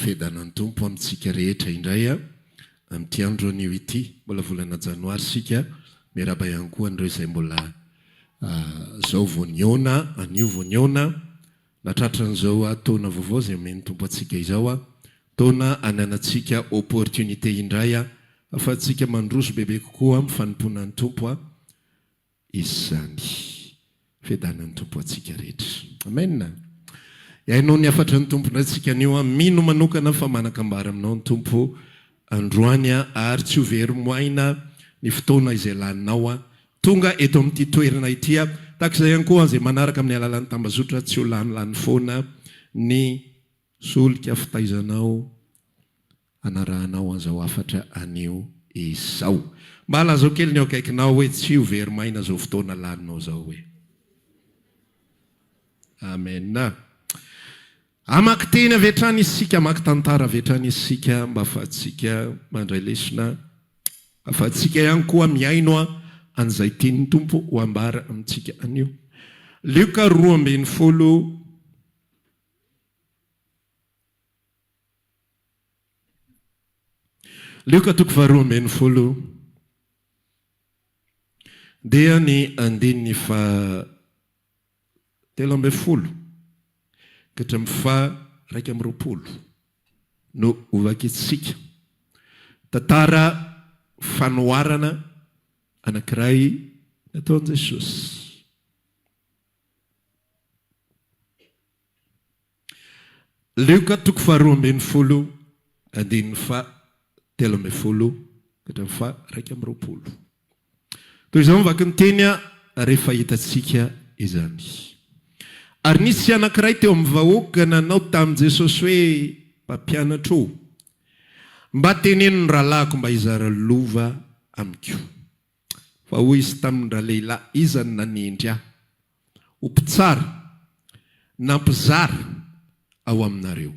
fedana ny tompo amintsika rehetra indray a amin'ity andro anio ity mbola volana janoary sika miaraba ihany koa an'ireo izay mbola zao voniona anio voniona natratran'izao taona vaovao izay omeny tompo atsika izao a taona ananantsika opportunité indray a afatsika mandroso bebe kokoa mifanompoana ny tompo a izany fedanan'ny tompo atsika rehetra amen. Yainao ny afatra ny tompo antsika anio a mino manokana fa manakambara aminao ny tompo androany ary tsy ho very moaina ny fotoana izay laninao a tonga eto amin'ity toerana ity a takizay ihany koa izay manaraka amin'ny alalan'ny tambazotra tsy ho lanilany foana ny solika fitaizanao anarahanao an'izao afatra anio izao. Mba lazao kely ny akaikinao hoe tsy ho very maina zao fotoana laninao zao hoe amen. Amaky teny avy hatrany isika, amaky tantara avy hatrany isika mba afahatsika mandray lesona, afahatsika ihany koa miaino a an'izay tian'ny tompo ho ambara amintsika anio. Luka 2:20 Luka 2:20 dia ny andininy fa 13 katramin'ny fa 120 no ovakitsika tantara fanoharana anankiray nataon'i Jesosy. Luka 2:20 andininy fa 13 katramin'ny fa 120 toy izao mivaky ny teny a rehefa hitatsika izany. Ary nisy anankiray teo amin'ny vahoaka nanao tamin'i Jesosy hoe mpampianatra o mba teneno ny rahalahiko mba hizara lova amiko. Fa hoy izy tamin'ny rahalehilahy iza ny nanendry ahy ho mpitsara na mpizara ao aminareo.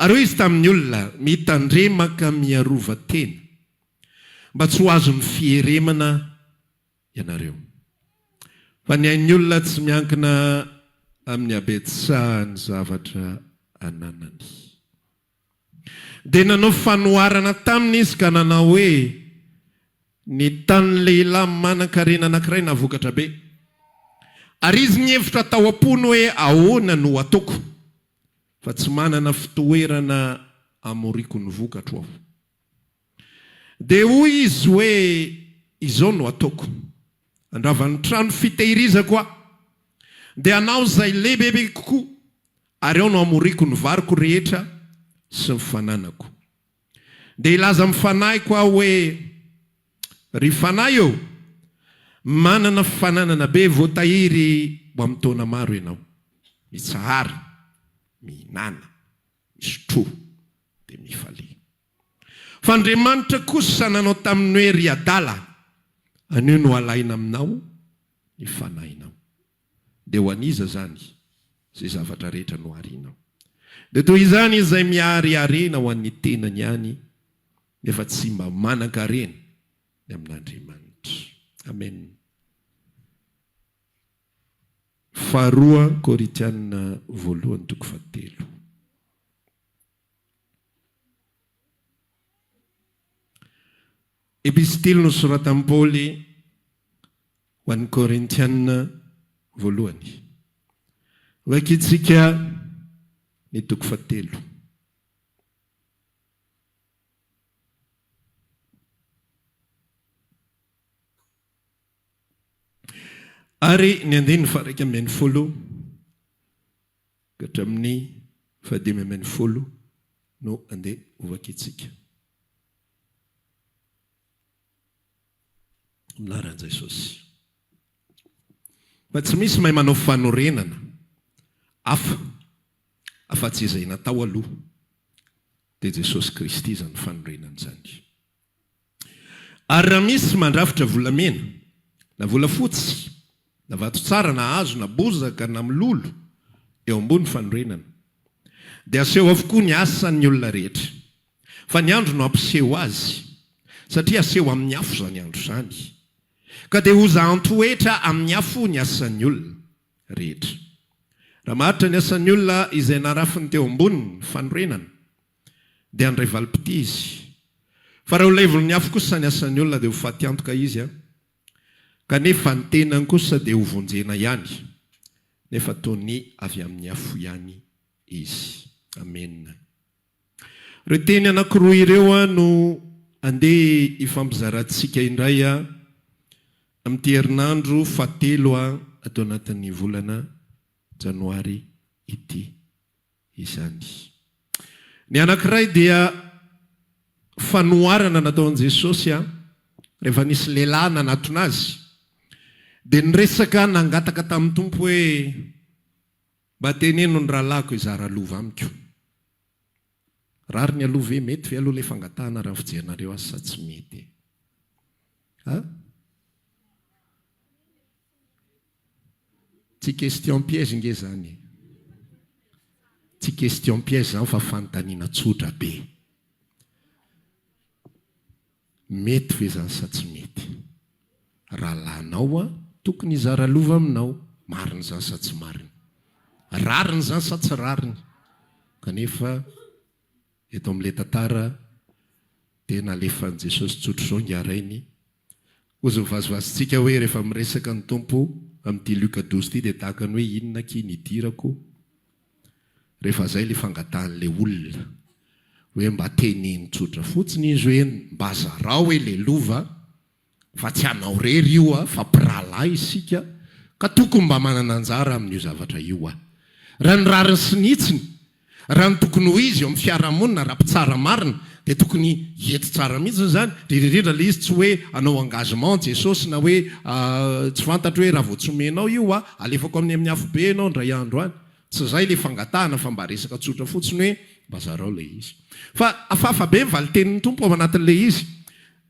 Ary hoy izy tamin'ny olona mitandremaka miarova tena mba tsy ho azo ny fieremana ianareo. Fa ny ain'ny olona tsy miankina amin'ny abetsahany zavatra ananany. Dia nanao fanoharana taminy izy ka nanao hoe ny tanin'ny lehilahy manan-karena anankiray navokatra be. Ary izy nyhevitra tao am-pony hoe ahoana no ataoko fa tsy manana fitoerana amoriko ny vokatro aho. Dia hoy izy hoe izao no ataoko, andravany trano fitehirizako aho dia anao izay lehibebe kokoa ary ao no amoriko ny variko rehetra sy ny fananako. Dia ilaza amin'ny fanahiko aho hoe ry fanahy eo manana fananana be voatahiry ho amin'ny taona maro ianao, mitsahara, mihinana, misotroa dia mifalia. Fa Andriamanitra kosa nanao tamin'ny hoe ry adala anio no alaina aminao ny fanahinao. Dia ho aniza zany izay zavatra rehetra no harinao. Dia toy izany izay miariarena ho an'ny tenany ihany nefa tsy mba manan-karena ny amin'Andriamanitra. Amen. 2 Korintiana 1:7. Epistily nosoratan'i Paoly ho an'ny Korintiana 1. Vakitsika ny 7. Ary ny andininy fa 1:10 katramin'ny fa 5:10 no andeha hovakitsika. Minaran'i Jesosy. Fa tsy misy mahay manao fanorenana afa-tsy izay natao aloha dia Jesosy Kristy izany fanorenana izany. Ary raha misy mandrafitra volamena na volafotsy na vato tsara na hazo na bozaka na milolo eo ambony fanorenana dia aseho avokoa ny asan'ny olona rehetra. Fa ny andro no ampiseho azy satria aseho amin'ny afo izany andro izany. Ka dia hoza antoetra amin'ny afo ny asan'ny olona rehetra. Raha maritra ny asan'ny olona izay narafiny teo ambony fanorenana dia andray valipity izy fa raha olevolo ny afo kosa ny asan'ny olona dia ho faty antoka izy a kanefa ny tenany kosa dia ho vonjena ihany nefa tony avy amin'ny afo ihany izy. Amen. Ireo teny anankiroa ireo a no andeha ifampizarantsika indray a amin'ity herinandro fahatelo a atao anatin'ny volana janoary ity izany. Ny anankiray dia fanoharana nataon'i Jesosy a rehefa nisy lehilahy nanatona azy dia niresaka nangataka tamin'ny tompo hoe mba teneno ny rahalahiko izara lova amiko. Rary ny alova hoe mety ve aloha ilay fangatahana raha fijeranareo azy sa tsy mety? Tsy question piège nge zany. Tsy question piège zany fa fanontaniana tsotra be. Mety ve zany sa tsy mety? Rahalahinao a tokony hizara lova aminao. Mariny zany sa tsy mariny? Rariny zany sa tsy rariny? Kanefa eto amin'ilay tantara tena alefan'i Jesosy tsotro izao ngarainy. Ozy mivazivazitsika hoe rehefa miresaka ny tompo amin'ity Luka 12 ity dia tahaka ny hoe inona ky nidirako. Rehefa zay ilay fangatahan'ilay olona hoe mba teneny tsotra fotsiny izy hoe mba zarao hoe ilay lova fa tsy hanao rery io a fa mpirahalahy isika ka tokony mba manana anjara amin'io zavatra io a. Raha ny rariny sinitsiny, raha ny tokony ho izy eo amin'ny fiarahamonina raha mpitsara marina dia tokony hety tsara mihitsy zany. Indrindra ilay izy tsy hoe anao engagement Jesosy na hoe tsy fantatra hoe raha vao tsy omenao io a alefako amin'ny afo be ianao ndray andro any. Tsy zay ilay fangatahana fa mba resaka tsotra fotsiny hoe mba zarao ilay izy. Fa afafa be mivalitenin'ny tompo ao anatin'ilay izy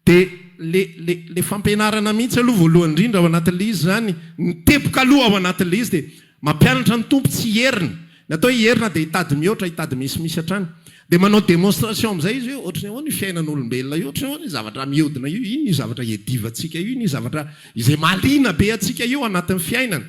dia le fampianarana mihitsy aloha voalohany indrindra ao anatin'ilay izy zany nitepoka aloha ao anatin'ilay izy dia mampianatra ny tompo tsy herina. Natao herina dia hitady mihoatra hitady misimisy hatrany. Dia manao démonstration amin'izay izy hoe ohatrany ahoana io fiainan'olombelona io, ohatrany ahoana io zavatra mihodina io, iny io zavatra iadivantsika io, iny io zavatra izay mahaliana be atsika io anatin'ny fiainana.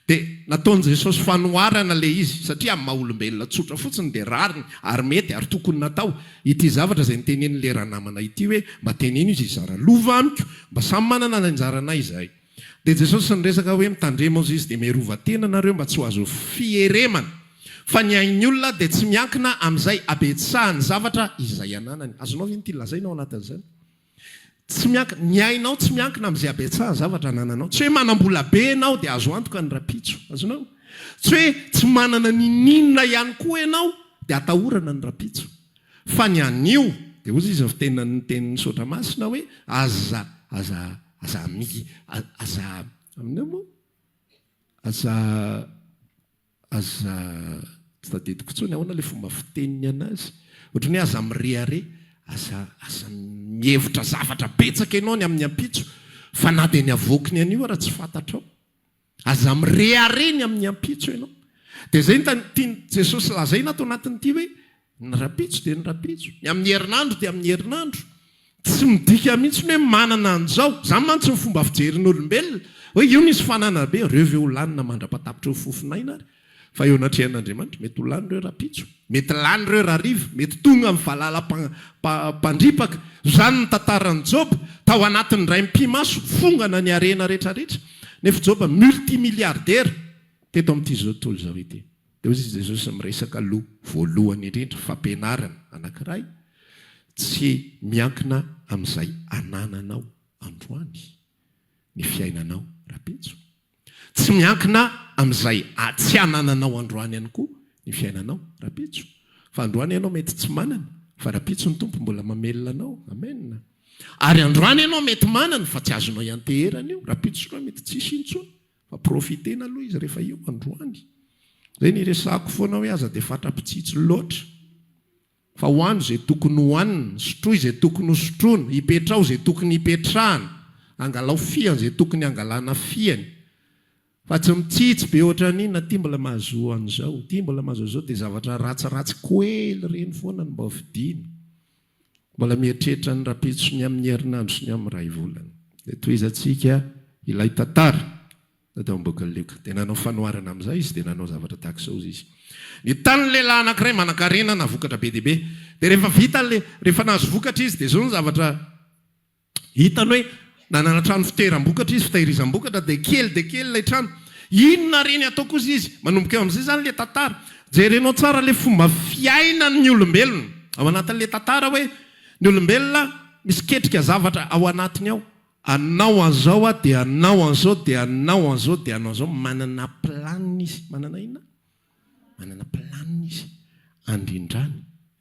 Dia nataon'i Jesosy fanoharana ilay izy satria amin'ny maha-olombelona tsotra fotsiny dia rariny ary mety ary tokony natao ity zavatra izay nitenen'ilay ranamana ity hoe mba teneno izy izara lova amiko mba samy manana ny anjaranay izahay. Dia Jesosy niresaka hoe mitandrema ozy izy dia merovatena nareo mba tsy ho azo fieremana fa ny ain'ny olona dia tsy miankina amin'izay abetsahany zavatra izay ananany. Azonao ve ny ity lazainao anatin'izany? Tsy miankina, ny ainao tsy miankina amin'izay abetsahany zavatra anananao. Tsy hoe manam-bola be ianao dia azo antoka ny rapitso. Azonao? Tsy hoe tsy manana ninina ihany koa ianao dia atahorana ny rapitso. Fa ny anio dia ozy izy ny tenin'ny saotra masina hoe tsy tadidiko tsony ahoana ilay fomba fiteniny anazy. Ohatrany hoe aza mirehare, aza mihevitra zavatra betsaka ianao ny amin'ny ampitso fa na dia ny avoakiny anio raha tsy fantatrao. Aza mirehare ny amin'ny ampitso ianao. Dia zay tiany Jesosy lazaina ato anatin'ity hoe ny rapitso dia ny rapitso, ny amin'ny herinandro dia amin'ny herinandro. Tsy midika mihitsy hoe manana an'izao. Zany mantsy ny fomba fijerin'olombelona hoe io nisy fanana be reo ve ho lanina mandrapatapitra eo fofonaina ary. Fa eo anatrehan'Andriamanitra mety ho lany reo rapitso, mety lany reo rariva, mety tonga amin'ny valala-pandripaka. Zany ny tantaran'i Job tao anatin'ny ray mpimaso fongana ny arena rehetrarehetra. Nefa Job multimilliardaire teto amin'ity zao tontolo izao ity. Dia hoy izy Jesosy miresaka aloha voalohany indrindra fampianarana anankiray tsy miankina amin'izay anananao androany ny fiainanao rapitso. Tsy miankina amin'izay tsy anananao androany ihany koa ny fiainanao rapitso. Fa androany ianao mety tsy manana fa rapitso ny tompo mbola mamelona anao. Amen. Ary androany ianao mety manana fa tsy azonao ianteherana io. Rapitso koa mety tsisy intsony fa profitena aloha izy rehefa io androany. Zay ny resako foana hoe aza dia fatra-pitsitsy loatra. Fa hoany izay tokony hohanina, sotroy izay tokony hosotroina, hipetrao izay tokony hipetrahana, angalao fiany izay tokony angalana fiany. Fa tsy mitsitsy be ohatra n'inona ty mbola mahazo an'izao, ty mbola mahazo an'izao dia zavatra ratsiratsy koely reny foana no mba vidiana. Mbola mieritreritra ny rapitso ny amin'ny herinandro sy ny amin'ny ray volana. Dia toy izantsika ilay tantara tao mboka lioka dia nanao fanoharana amin'izay izy dia nanao zavatra tahaka izao izy ny tany lehilahy anankiray manan-karena na vokatra be diabe dia rehefa vita rehefa nahazo vokatra izy dia zao ny zavatra hitany hoe nanana trano fiteram-bokatra izy fitahirizam-bokatra dia kely ilay trano inona reny ataoko izy manomboka eo amin'izay zany le tantara jerenao tsara le fomba fiainany olombelona ao anatin'le tantara hoe ny olombelona misy ketrika zavatra ao anatiny ao anao an'izao dia anao an'izao dia anao an'izao dia anao an'izao manana planina izy manana inona manana planina izy andrindrany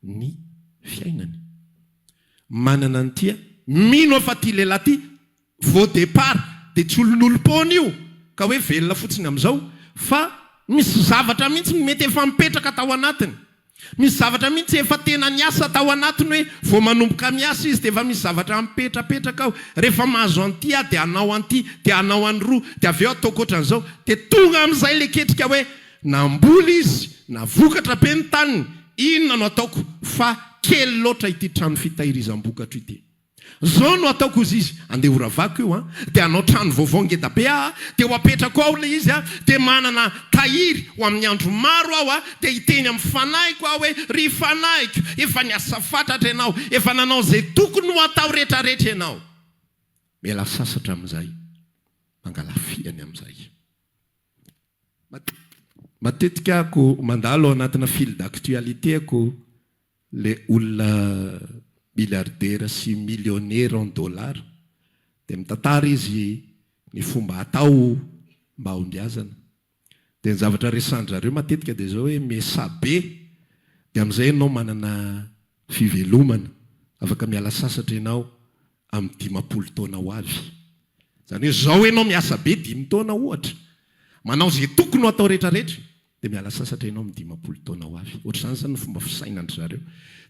ny fiainany manana ny tia mino afa ty lehilahy ty vao départ dia tsy olon'olom-pony io ka hoe velona fotsiny amin'izao fa misy zavatra mihitsy mety efa mipetraka tao anatiny misy zavatra mihitsy efa tena niasa tao anatiny hoe vao manomboka miasa izy dia efa misy zavatra mipetrapetraka ao rehefa mahazo an'ity dia anao an'ity dia anao an'ny roa dia avy eo ataoko ohatran'izao dia tonga amin'izay le ketrika hoe namboly izy na vokatra be ny taniny inona no ataoko fa kely loatra ity trano fitahirizam-bokatra ity zao no ataoko izy andeha horavako io dia anao trano vaovao ngeda be dia ho apetrako ao le izy dia manana tahiry ho amin'ny andro maro aho dia hiteny amin'ny fanahiko aho hoe ry fanahiko efa niasa fatratra ianao efa nanao izay tokony ho atao rehetrarehetra ianao miala sasatra amin'izay mangalafiany amin'izay matetika ako mandalo ao anatina fil d'actualité ako le olona milliardaire sy millionnaire en dollar dia mitantara izy ny fomba atao mba hombiazana dia ny zavatra resandrareo matetika dia zao hoe mesa be dia amin'izay ianao manana fivelomana afaka miala sasatra ianao amin'ny 50 taona ho avy zany hoe zao ianao miasa be 10 taona ohatra manao zay tokony ho atao rehetrarehetra dia miala sasatra ianao amin'ny 50 taona ho avy ohatr'izany zany ny fomba fisainandry zareo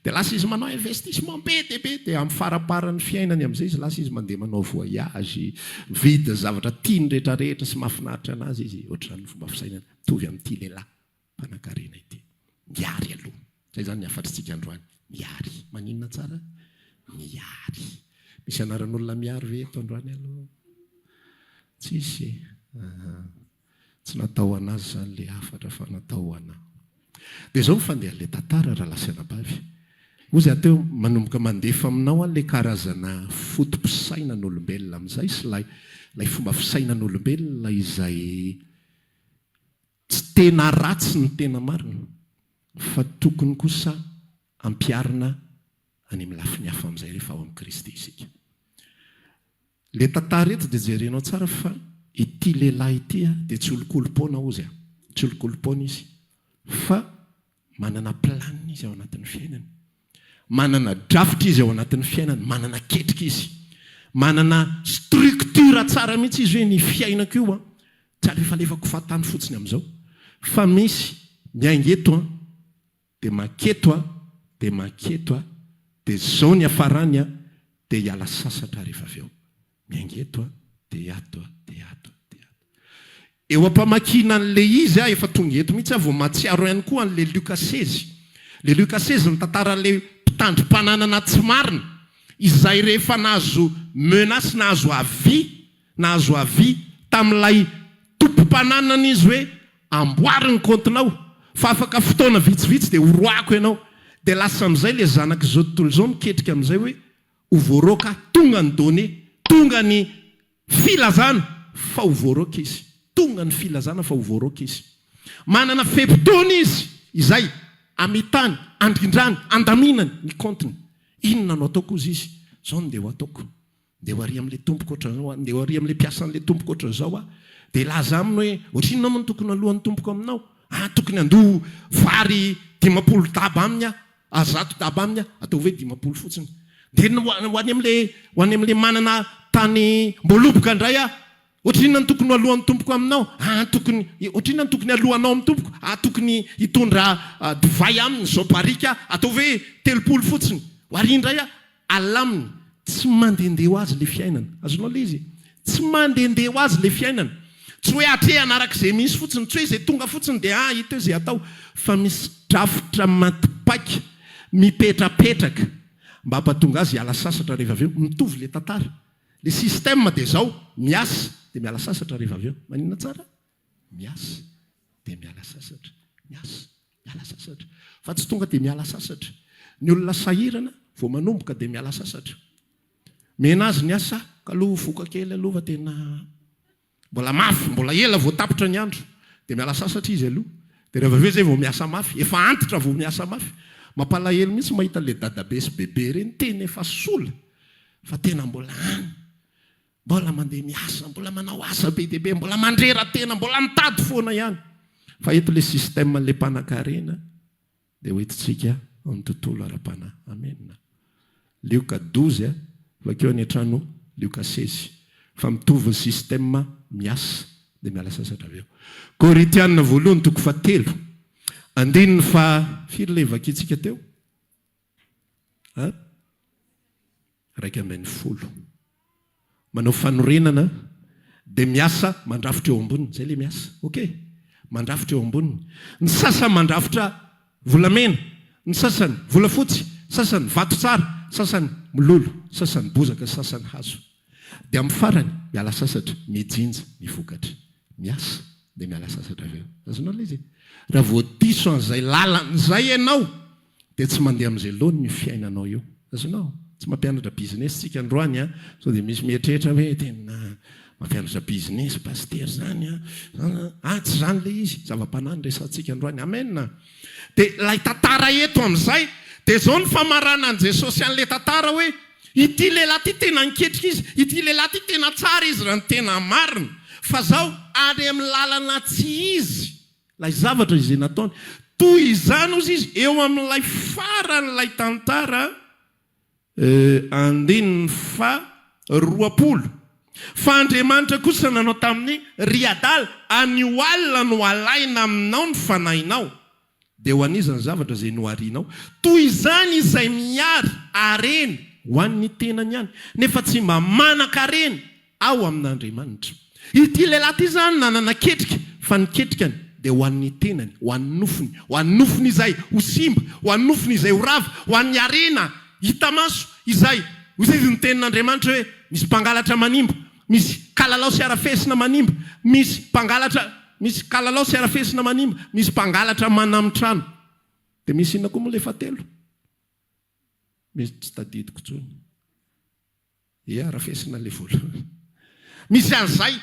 dia lasa izy manao investissement be dia be dia amin'ny faraparan'ny fiainany amin'izay izy lasa izy mandeha manao voyage mividy zavatra tiany rehetrarehetra sy mahafinaritra anazy izy ohatr'izany ny fomba fisainany mitovy amin'ity lehilahy mpanan-karena ity miary aloha zay zany ny afatritsika androany miary maninona tsara miary misy anaran'olona miary ve eto androany aloha tsisy tsy natao anazy zany le afatra fa natao anahy dia zao mifandeha le tantara raha lasanabavy ozy ateo manomboka mandefa aminao le karazana fotom-pisainan'olombelona amin'izay sy lay fomba fisainan'olombelona izay tsy tena ratsy ny tena marina fa tokony kosa ampiarina any amin'ny lafiny hafa amin'izay rehefa ao amin'ny Kristy isika le tantara eto dia jerenao tsara fa ity lehilahy ity dia tsy olokolopona ozy tsy olokolopona izy fa manana planina izy ao anatin'ny fiainany manana drafitra izy ao anatin'ny fiainany manana ketrika izy manana structure tsara mihitsy izy hoe ny fiainako io tsy alefalefako fahatany fotsiny amin'izao fa misy miaingeto dia maketo dia maketo dia zao ny afarany dia hiala sasatra rehefa avy eo miaingeto dia ato dia ato dia ato eo ampamakina an'le izy efa tonga eto mihitsy vao matsiaro ihany koa an'le Luka 16 le Luka 16 ny tantaran'le mpitandrim-pananana tsy marina izay rehefa nahazo menace nahazo avi tamin'ilay tompo-pananana izy hoe amboariny kontinao fa afaka fotoana vitsivitsy dia horoako ianao dia lasa amin'izay le zanaka izao tontolo izao miketrika amin'izay hoe hovoroaka tonga ny donné tonga ny filazana fa hovoroaka izy tonga ny filazana fa hovoroaka izy manana fepotona izy izay amitany andrindrany andaminany ny kontiny inona no ataoko izy zao no dia ho ataoko dia ho ary amin'le tompoko ohatran'izao dia ho ary amin'le mpiasan'le tompoko ohatran'izao dia laza aminy hoe ohatrinona moa no tokony alohan'ny tompoko aminao tokony andoha vary 50 daba aminy azato daba aminy atao hoe 50 fotsiny dia ho any amin'le manana tany mboloboka indray ohatrinona ny tokony alohan'ny tompoko aminao ohatrinona ny tokony alohanao amin'ny tompoko tokony hitondra divay aminy zao barika atao hoe 30 fotsiny ho ary indray alaminy tsy mandehandeha ho azy le fiainana azonao le izy tsy mandehandeha ho azy le fiainana tsy hoe atrehana arak'izay misy fotsiny tsy hoe izay tonga fotsiny dia hita izay atao fa misy drafitra matipaika mipetrapetraka mba hampatonga azy hiala sasatra rehefa avy eo mitovy le tantara le système dia zao miasa dia miala sasatra rehefa avy eo. Maninona tsara? Miasa dia miala sasatra. Miasa, miala sasatra. Fa tsy tonga dia miala sasatra. Ny olona sahirana vao manomboka dia miala sasatra. Mena azy ny asa ka aloha voka kely aloha tena mbola mafy, mbola ela vao tapitra ny andro dia miala sasatra izy aloha. Dia rehefa avy eo zay vao miasa mafy, efa antitra vao miasa mafy. Mampalahelo mihitsy mahita le dadabe sy bebe reny tena efa sola fa tena mbola any, mbola mandeha miasa, mbola manao asa be dia be, mbola mandrera tena, mbola mitady foana ihany. Fa eto le système le mpanan-karena dia hoentintsika amin'ny tontolo ara-panahy. Amen. Lioka 12 vakeo any an-trano Lioka 16 fa mitovy ny système miasa dia miala sasatra avy eo. Korinthiana 1:7 andininy fa firy le vakintsika teo? 2:10. Manao fanorenana dia miasa mandrafitra eo amboniny. Zay le miasa. Ok? Mandrafitra eo amboniny. Ny sasany mandrafitra volamena, ny sasany volafotsy, sasany vato tsara, sasany mololo, sasany bozaka, sasany hazo. Dia amin'ny farany miala sasatra, mijinja, mivokatra. Miasa dia miala sasatra avy eo. Azonao ilay izy. Raha voadiso an'izay lalan'izay ianao dia tsy mandeha amin'izay loany ny fiainanao eo. Azonao? Tsy mampianatra business tsika androany so dia misy mieritreritra hoe tena mampianatra business paster zany tsy zany le izy. Zava-panahiny resantsika androany. Amen. Dia ilay tantara eto amin'izay dia zao ny famarana an' Jesosy an'ilay tantara hoe ity lehilahy ty tena niketrika izy, ity lehilahy ty tena tsara izy raha ny tena marina. Fa zao any amin'ny lalana tsy izy lay zavatra izay nataony. Toy izany ozy izy eo amin'ilay faran'ilay tantara andininy fa 20. Fa Andriamanitra kosa nanao tamin'ny ry adala anio alina no alaina aminao ny fanahinao dia ho an'izany zavatra izay noharianao. Toy izany izay miary areny ho an'ny tenany ihany nefa tsy mba manan-kareny ao amin'Andriamanitra. Ity lehilahy ty zany nanana ketrika fa niketrikany dia ho an'ny tenany, ho an'ny nofiny, ho an'ny nofiny izay ho simba, ho an'ny nofiny izay ho rava, ho an'ny arena hita maso izay izy ny tenin'Andriamanitra hoe misy mpangalatra manimba, misy kalalao sy arafesina manimba, misy kalalao sy arafesina manimba, misy mpangalatra manamitrano. Dia misy inona koa moa le fahatelo? Misy tsy tadidiko tsony. Arafesina le voalohany. Misy an'izay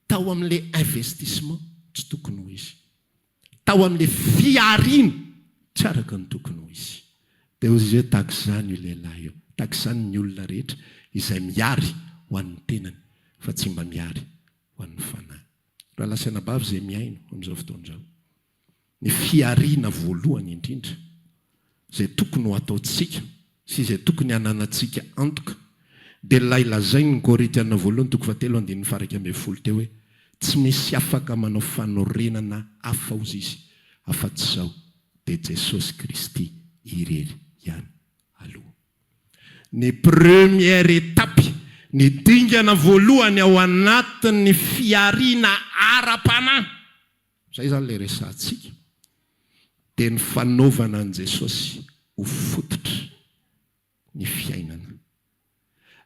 tao amin'le investissement tsy tokony ho izy. Tao amin'le fiarina tsy araka ny tokony ho izy. Dia ozy hoe tahaka izany io lehilahy io, tahaka izany ny olona rehetra izay miary ho an'ny tenany fa tsy mba miary ho an'ny fanahy. Raha lasana bavy izay miaino amin'izao fotoan'izao. Ny fiarina voalohany indrindra izay tokony ho ataontsika sy izay tokony hananantsika antoka dia ilay lazainy ny Korinthiana 1:7 teo hoe tsy misy afaka manao fanorenana hafa ozy izy afa-tsy izao dia Jesosy Kristy irery ihany aloha. Ny première étape, ny dingana voalohany ao anatin'ny fiarina ara-panahy, izay zany ilay resantsika, dia ny fanaovana an' Jesosy ho fototra ny fiainana.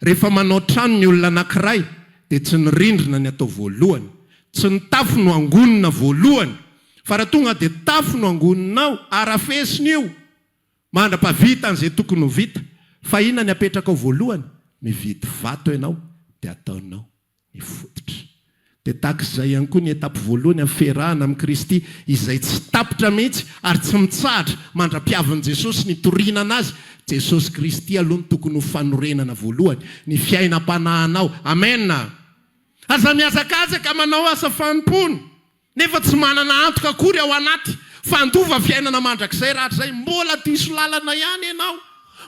Rehefa manao trano ny olona anankiray dia tsy ny rindrina ny atao voalohany, tsy ny tafo no angonina voalohany, fa raha tonga dia tafo no angoninao, arafesina io, mandra-pavita an'izay tokony ho vita. Fa inona ny apetraka ao voalohany? Mividy vato ianao dia ataonao ny fototra. Dia tahaka izay ihany koa ny etape voalohany amin'ny fiarahana amin'ny Kristy izay tsy tapitra mihitsy ary tsy mitsahatra mandra-piavin'i Jesosy ny toriana anazy. Jesosy Kristy aloha ny tokony ho fanorenana voalohany ny fiainam-panahinao. Amen. Aza miazakazaka manao asa fanompony nefa tsy manana antoka akory ao anaty. Fandova fiainana mandrakizay rahatrizay, mbola diso lalana ihany ianao,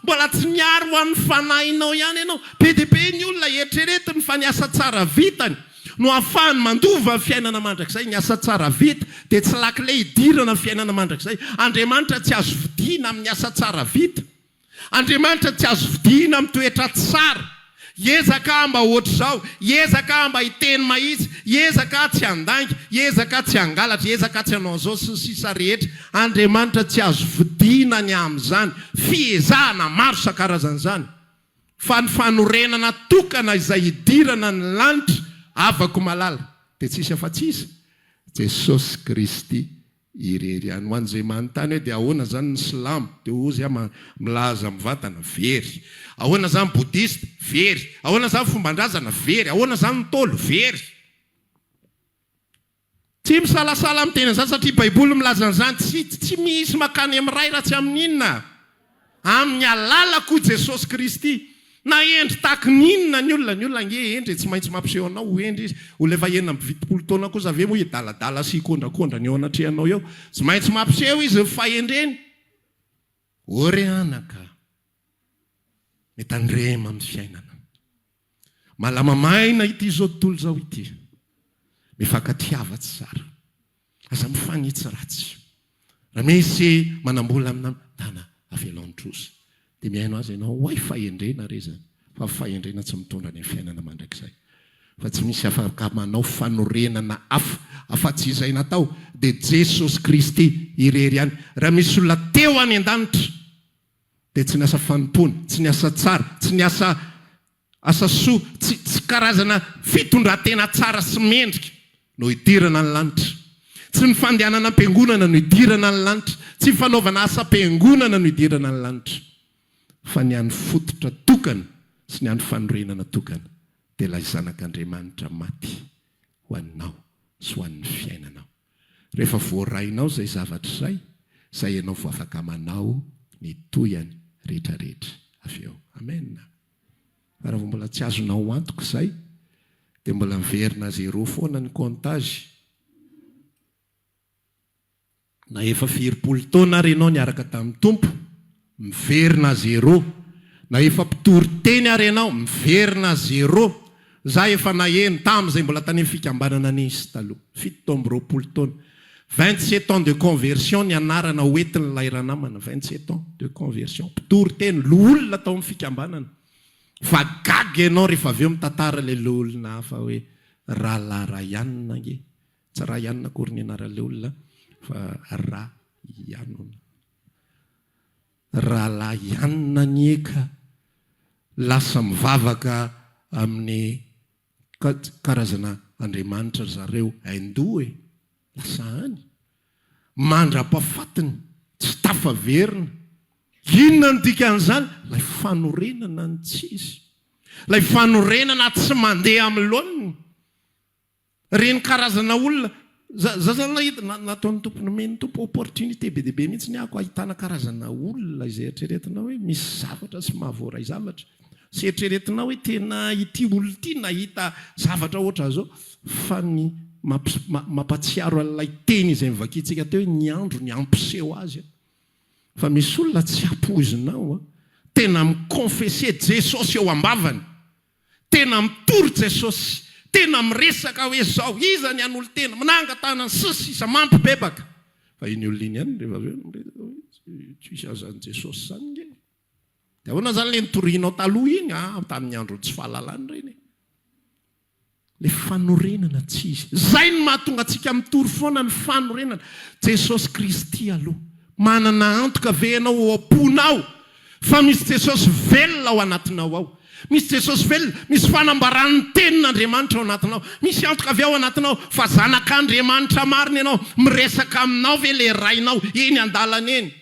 mbola tsy miaro ho an'ny fanahinao ihany ianao. Be dia be ny olona eritreretiny fa ny asa tsara vitany no ahafahany mandova fiainana mandrakizay. Ny asa tsara vita dia tsy lakile hidirana fiainana mandrakizay. Andriamanitra tsy azo vidiana amin'ny asa tsara vita. Andriamanitra tsy azo vidiana amin'ny toetra tsara. Ezaka mba ohatr'izao, ezaka mba hiteny mahitsy, ezaka tsy handangy, ezaka tsy hangalatra, ezaka tsy hanao izao sy sisa rehetra. Andriamanitra tsy azo vidiana ny amin'izany. Fiezahana maro sakarazan'izany. Fa ny fanorenana tokana izay hidirana ny lanitra avako malala dia tsisy afa-tsisa Jesosy Kristy irery any. Ho an'izay manontany hoe dia ahoana zany ny silamo, dia ozy milaza mivatana very, ahoana zany bodista very, ahoana zany fombandrazana very, ahoana zany nitolo very. Tsy misalasala amin'ny tena zany satria baiboly milaza an'izany tsy misy makany amin'ny ray raha tsy amin'inona, amin'ny alalako Jesosy Kristy. Na endry tahaka ninona ny olona nge endry tsy maintsy mampiseho anao ho endry izy. Ho lefa enina amin'ny 20 taona kosa ave moa daladala sy kondrakondra ny eo anatrehanao eo, tsy maintsy mampiseho izy fahendreny. Ore anaka metandrema amin'ny fiainana, malama maina ity zao tontolo zao ity, mifankatiava tsara, aza mifanitsy ratsy. Raha misy manambola amina tana avelon-trosa dia miaino azy ianao hoay fahendrena re zany, fa fahendrena tsy mitondra ny fiainana mandrakizay, fa tsy misy afaka manao fanorenana afa-tsy izay natao dia Jesosy Kristy irery ihany. Raha misy olona teo any an-danitra dia tsy niasa fanompona, tsy niasa tsara, tsy niasa asa soa, tsy karazana fitondran-tena tsara sy mendrika no hidirana ny lanitra. Tsy ny fandehanana am-piangonana no hidirana ny lanitra, tsy fanaovana asa am-piangonana no hidirana ny lanitra, fa ny an'ny fototra tokana sy ny an'ny fanorenana tokana dia ilay zanak'Andriamanitra maty ho anao sy ho an'ny fiainanao. Rehefa voarainao izay zavatra izay ianao vo afaka manao ny toyany rehetrarehetra avy eo. Amen. Fa raha mbola tsy azonao antoka izay dia mbola miverina 0 foana ny comptage. Na efa 40 taona ary ianao niaraka tamin'ny tompo, miverina 0. Na efa mpitory teny ary ianao, miverina 0. Za efa naheno tamin'izay mbola tany amin'ny fikambanana nisy taloha 7 taona, 27 ans de conversion ny anarana hoentiny ilay ranamana, 27 ans de conversion, mpitory teny loolona tao amin'ny fikambanana. Fa gaga ianao rehefa avy eo mitantara ilay loolona hafa hoe rahalahy Rayanina nge, tsy Rayanina akory ny anaran'ilay olona, fa Rayanina. Rahalahy Yanina ny eka lasa mivavaka amin'ny karazana Andriamanitra zareo haindoe, lasa any mandra-pahafatiny, tsy tafaverina. Inona no dikan'izany? Lay fanorenana ny tsisy, lay fanorenana tsy mandeha amin'ny laoniny. Reny karazana olona zazany nahita nataon'ny tompony men'ny tompo opportunité be dia be mihitsy ny ako ahitana karazana olona izay eritreretinao hoe misy zavatra sy mahavoray zavatra, sy eritreretinao hoe tena ity olona ity nahita zavatra ohatra zao, fa ny mampatsiaro an'ilay teny izay mivakitsika teo hoe ny andro ny ampiseho azy. Fa misy olona tsy ampoizinao, tena mikonfese Jesosy eo ambavany, tena mitory Jesosy, tena miresaka hoe zao iza ny an'olo tena manangatana ny sisy isa mampibebaka. Fa iny olona iny ihany rehefa aveo tsisy azan'i Jesosy zany nge. Dia ahoana zany le nitorianao taloha iny tamin'ny andro tsy fahalalany reny. Le fanorenana tsy izy. Zay ny mahatonga antsika mitory foana ny fanorenana. Jesosy Kristy aloha manana antoka ve ianao ao am-ponao fa misy Jesosy velona ao anatinao ao. Misy Jesosy velona, misy fanambaran'ny tenin'Andriamanitra ao anatinao. Misy antoka avy ao anatinao fa zanak'Andriamanitra marina ianao. Miresaka aminao ve le rainao eny an-dalana eny?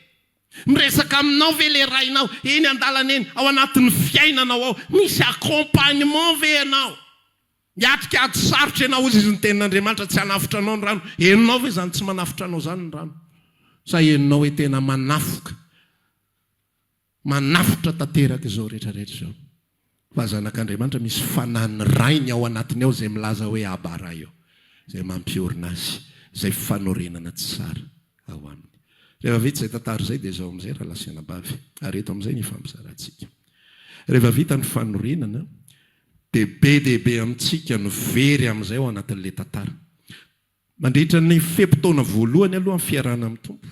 Miresaka aminao ve le rainao eny an-dalana eny? Ao anatin'ny fiainanao ao misy accompagnement ve ianao? Miatrika ady sarotra ianao izy ny tenin'Andriamanitra tsy hanafitra anao ny rano. Henonao ve zany tsy manafitra anao zany ny rano? Sa henonao hoe tena manafitra tanteraka izao rehetrarehetra izao? Fa zanak'Andriamanitra misy fanahiny rainy ao anatiny ao izay milaza hoe abara eo, izay mampiorina azy, izay fanorenana tsara ao aminy. Rehefa vita izay tantara izay dia izao amin'izay raha lasiana bavy, ary eto amin'izay ny fampizarantsika. Rehefa vita ny fanorenana dia be dehibe amintsika no very amin'izay ao anatin'ilay tantara. Mandritra ny fepitaona voalohany aloha amin'ny fiarahana amin'ny tompo,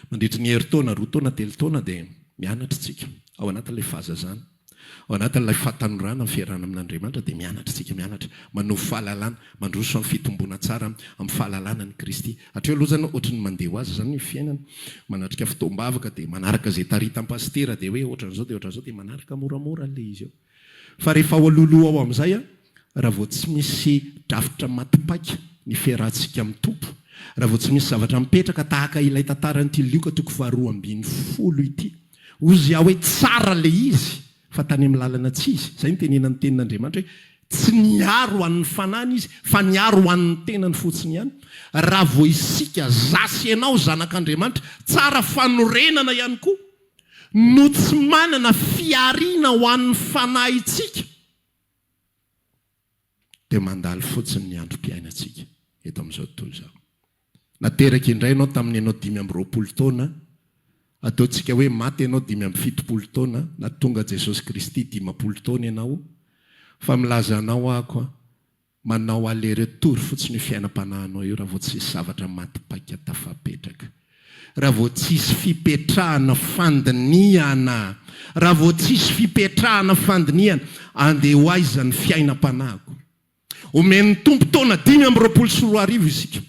mandritra ny herintaona, 2 taona, 3 taona dia mianatra tsika ao anatin'ilay fahazazana, ao anatin'ilay fahatanorana amin'ny fiarahana amin'Andriamanitra dia mianatra tsika, mianatra manovo fahalalana, mandroso amin'ny fitombona tsara amin'ny fahalalana ny Kristy. Hatreo aloha zany ohatry ny mandeha ho azy zany ny fiainana, manatrika fitoam-bavaka dia manaraka izay taritam-pastera dia hoe ohatran'izao dia ohatran'izao dia manaraka moramora le izy eo. Fa rehefa ao aloloha ao amin'izay raha vao tsy misy drafitra matipaika ny fiarahantsika amin'ny tompo, raha vao tsy misy zavatra mipetraka tahaka ilay tantaranyity Lioka 2:10 ity, ozy aho hoe tsara le izy fa tany amin'ny lalana tsy izy. Zay ny tenena ny tenin'Andriamanitra hoe tsy niaro an'ny fanany izy fa niaro an'ny tenany fotsiny ihany. Raha vao isika zasy ianao zanak'Andriamanitra, tsara fanorenana ihany koa no tsy manana fiariana ho an'ny fanahitsika dia mandalo fotsiny ny androm-piainantsika eto amin'izao tontolo izao. Nateraka indray ianao tamin'ny ianao 520 taona, ataontsika hoe maty ianao 570 taona, na tonga Jesosy Kristy 50 taona ianao, fa milaza anao ako manao aller-retour fotsiny fiainam-panahinao io raha vao tsisy zavatra matipaika tafapetraka, raha vao tsisy fipetrahana fandiniana, raha vao tsisy fipetrahana fandiniana, andeha ho aiza ny fiainam-panahiko. Omen'ny tompo taona 520 isika.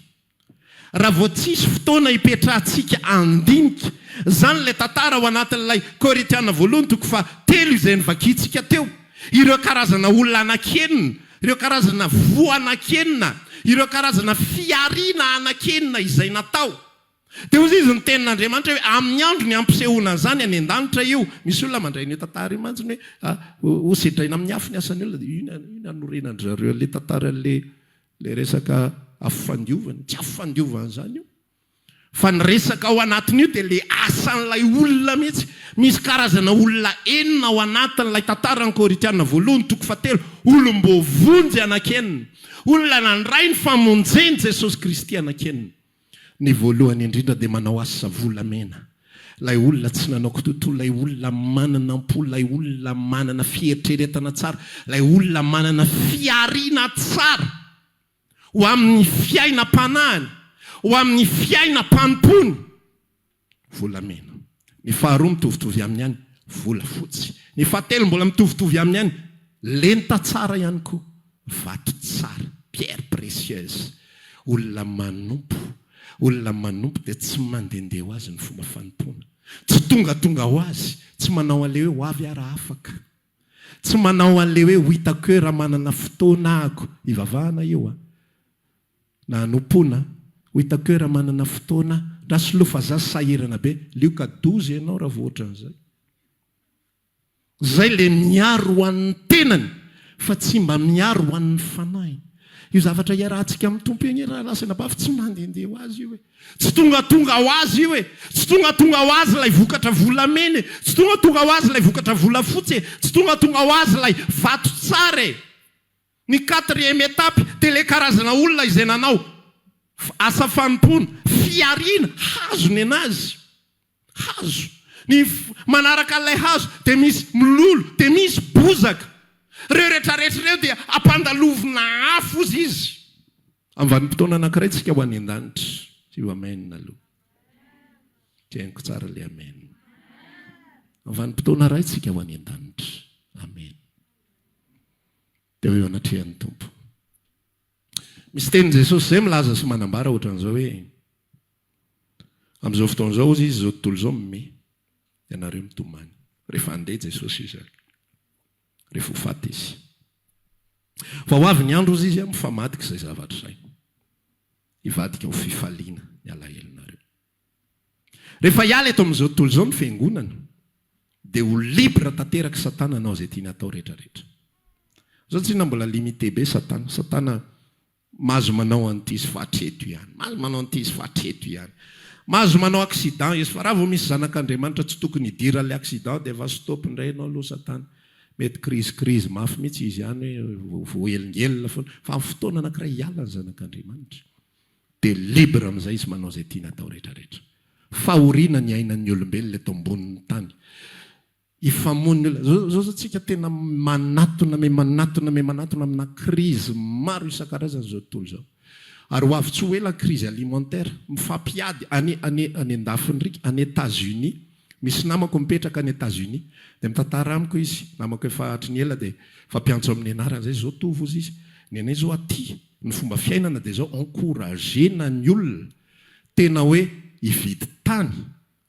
Raha vao tsisy fotoana hipetrahantsika andinika, zany le tantara ao anatin'ilay Korintiana 2:3 izay nivakitsika teo. Ireo karazana olona anakenina, ireo karazana voa anakenina, ireo karazana fiarina anakenina izay natao. Dia hozy izy ny tenin'Andriamanitra hoe amin'ny andro ny ampisehoana an'izany any an-danitra io. Misy olona mandray ny tantara io mantsiny hoe hosedraina amin'ny afo ny asan'ny olona. Io anorenandry zareo le tantara le resaka afofandiovana, tsy afofandiovana zany io. Fa ny resaka ao anatin'io dia le asan'ilay olona mihitsy. Misy karazana olona enina ao anatin'ilay tantara ny Korintiana 2:7, olom-bovonjy anakenina, olona nandray ny famonjeny Jesosy Kristy anakenina. Ny voalohany indrindra dia manao asa volamena. Lay olona tsy nanao tontolo, lay olona manana ampo, lay olona manana fieritreretana tsara, lay olona manana fiariana tsara ho amin'ny fiainam-panahiny, ho amin'ny fiainam-panompony, volamena. Ny faharoa mitovitovy amin'ny ihany, volafotsy. Ny fahatelo mbola mitovitovy amin'ny ihany, lenta tsara ihany koa, vato tsara, pierre précieuse. Olona manompo dia tsy mandehandeha ho azy ny fomba fanompona. Tsy tonga ho azy, tsy manao an'ilay hoe ho avy ara afaka, tsy manao an'ilay hoe ho hitako hoe raha manana fotoana ako hivavahana io na hanompoana, ho hitako hoe raha manana fotoana raha solofa za sahirana be. Lioka 12 ianao raha vao ohatran'izay. Zay le miaro ho an'ny tenany fa tsy mba miaro ho an'ny fanahiny. Io zavatra iarahantsika amin'ny tompo eny raha lasana bafy tsy mandehandeha ho azy io hoe. Tsy tonga ho azy io hoe. Tsy tonga ho azy ilay vokatra volamena, tsy tonga ho azy ilay vokatra volafotsy, tsy tonga ho azy ilay vato tsara. Ny 4e étape dia le karazana olona izay nanao asa fanompona, fiariana, hazo ny anazy. Hazo. Ny manaraka ilay hazo dia misy mololo, dia misy bozaka. Reo rehetrarehetra reo dia ampandalovina afo izy. Amin'ny vanim-potoana anankiray tsika ho any an-danitra. Sy ho amen aloha. Tianiko tsara le amen. Amin'ny vanim-potoana iray tsika ho any an-danitra. Amen. Dia eo anatrehan'ny tompo. Misy tenin Jesosy zay milaza sy manambara ohatran'izao hoe amin'izao fotoan'izao izy izao tontolo izao mime, ianareo mitomany. Rehefa andeha Jesosy izy rehefa ho faty izy. Fa ho avy ny andro izy mifamadika izay zavatra izay. Hivadika ho fifaliana ny alahelinareo. Rehefa hiala eto amin'izao tontolo izao ny fiangonana, dia ho libra tanteraka Satana anao izay tiany atao rehetrarehetra. Zao tsy mbola limité be Satana. Satana mahazo manao an'ity izy fa hatreto ihany. Mahazo manao an'ity izy fa hatreto ihany. Mahazo manao accident izy fa raha vao misy zanak'Andriamanitra tsy tokony hidira le accident dia va stop indray ianao aloha Satana. Mety crise mafy mihitsy izy ihany hoe voelingelina foana. Fa amin'ny fotoana anankiray hiala ny zanak'Andriamanitra. Dia libre amin'izay izy manao izay tiany atao rehetrarehetra. Fahoriana ny ainan'ny olombelona eto ambonin'ny tany. Ifamon'ny olona. Zao tsika tena manatona amina crise maro isan-karazany izao tontolo izao. Ary ho avy tsy ho ela crise alimentaire mifampiady any andafiny rika any États-Unis. Misy namako mipetraka any États-Unis dia mitantara amiko izy. Namako efa hatry ny ela dia fampiantso amin'ny anarany izay zao tovo izy. Ny anay zao aty ny fomba fiainana dia zao encouragena ny olona tena hoe hividy tany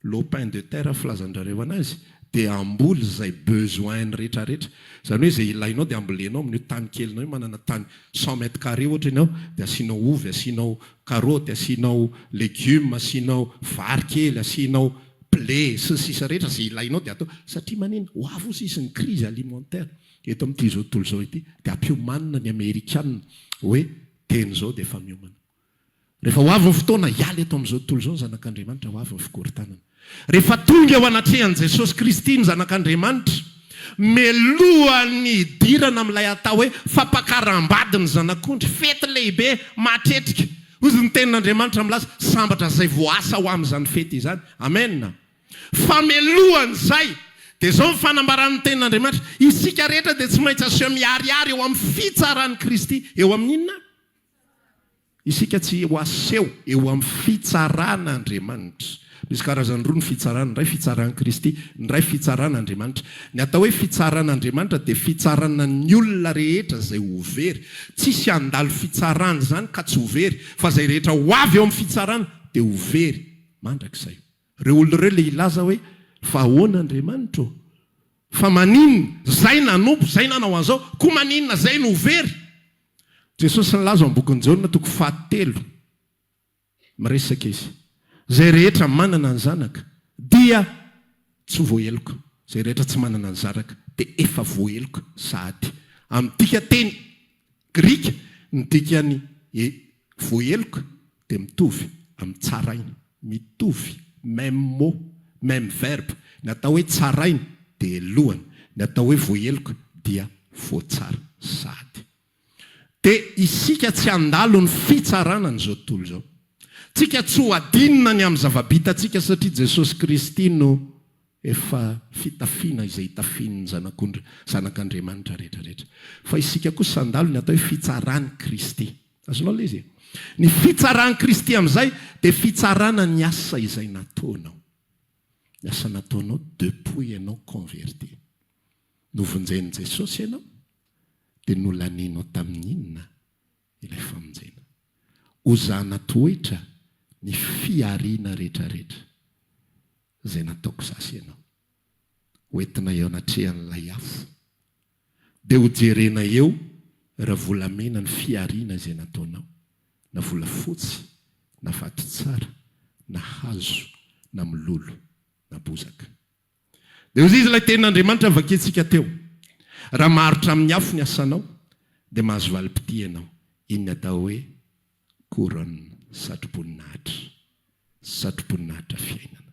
lopin de terre filazandrareo anazy dia amboly izay besoin rehetrarehetra. Zany hoe zay ilainao dia ambolenao amin'io tany kelinao manana tany 100 mètres carrés ohatra ianao dia asianao ovy, asianao karoty, asianao légume, asianao vary kely, asianao blé sy sisa rehetra zay ilainao dia atao satria manina ho avy sisy ny crise alimentaire eto amin'ity zao tontolo zao ity dia ampiomanina ny Amerikanina hoe teny zao dia efa miomana. Rehefa ho avy ny fotoana hiala eto amin'izao tontolo zao ny zanak'Andriamanitra ho avy ny fikorontanana. Rehefa tonga eo anatrehan'i Jesosy Kristy ny zanak'Andriamanitra melohan'ny dirana amin'ilay atao hoe fampakaram-bady ny zanak'ondry fety lehibe matetrika. Hozy ny tenin'Andriamanitra milaza sambatra zay voasa ho amin'izany fety izany. Amen. Famelohan'izay dia zao mifanambaran'ny tenin'Andriamanitra isika rehetra dia tsy maintsy aseho miariary eo amin'ny fitsaran'i Kristy eo amin'inona? Isika tsy ho aseho eo amin'ny fitsaran'Andriamanitra. Misy karazany roa ny fitsarana, ny ray fitsaran'i Kristy, ny ray fitsaran'Andriamanitra. Ny atao hoe fitsaran'Andriamanitra dia fitsarana ny olona rehetra zay ho very. Tsisy handalo fitsarana zany ka tsy ho very, fa zay rehetra ho avy eo amin'ny fitsarana dia ho very mandrakizay. Reo olona ireo le ilaza hoe fa ahoan'Andriamanitra ô? Fa maninona? Zay nanompo, zay nanao an'izao, koa maninona zay no ho very? Jesosy nilaza amin'ny bokin'i Jaona 4 miresaka izy. Zay rehetra manana ny zanaka dia tsy voaheloka. Zay rehetra tsy manana ny zanaka dia efa voaheloka sady. Amin'ny dika teny Grika ny dikany voaheloka dia mitovy amin'ny tsaraina. Mitovy, même mot, même verbe. Ny atao hoe tsaraina dia lohany. Ny atao hoe voaheloka dia voatsara sady. Dia isika tsy handalo ny fitsarana n'izao tontolo zao. Tsika tsy ho adinina ny amin'ny zava-bitantsika satria Jesosy Kristy no efa fitafiana izay tafiany zanak'Andriamanitra rehetrarehetra. Fa isika kosa handalo ny atao hoe fitsarany Kristy. Azonao le izy? Ny fitsarany Kristy amin'izay dia fitsarana ny asa izay nataonao. Ny asa nataonao depuis ianao converti. Novonjain'i Jesosy ianao dia nolaninao tamin'inona ilay famonjena. Ozana toetra ny fiariana rehetrarehetra zay nataoko zasy ianao. Hoentina eo anatrehan'ilay afo. Dia ho jerena eo raha volamena ny fiariana izay nataonao. Na volafotsy, na vato tsara, na hazo, na milolo, na bozaka. Dia hozy izy ilay tenin'Andriamanitra vakentsika teo. Raha maharitra amin'ny afo ny asanao dia mahazo valim-pity ianao. Iny atao hoe couronne satroboninahitra fiainana.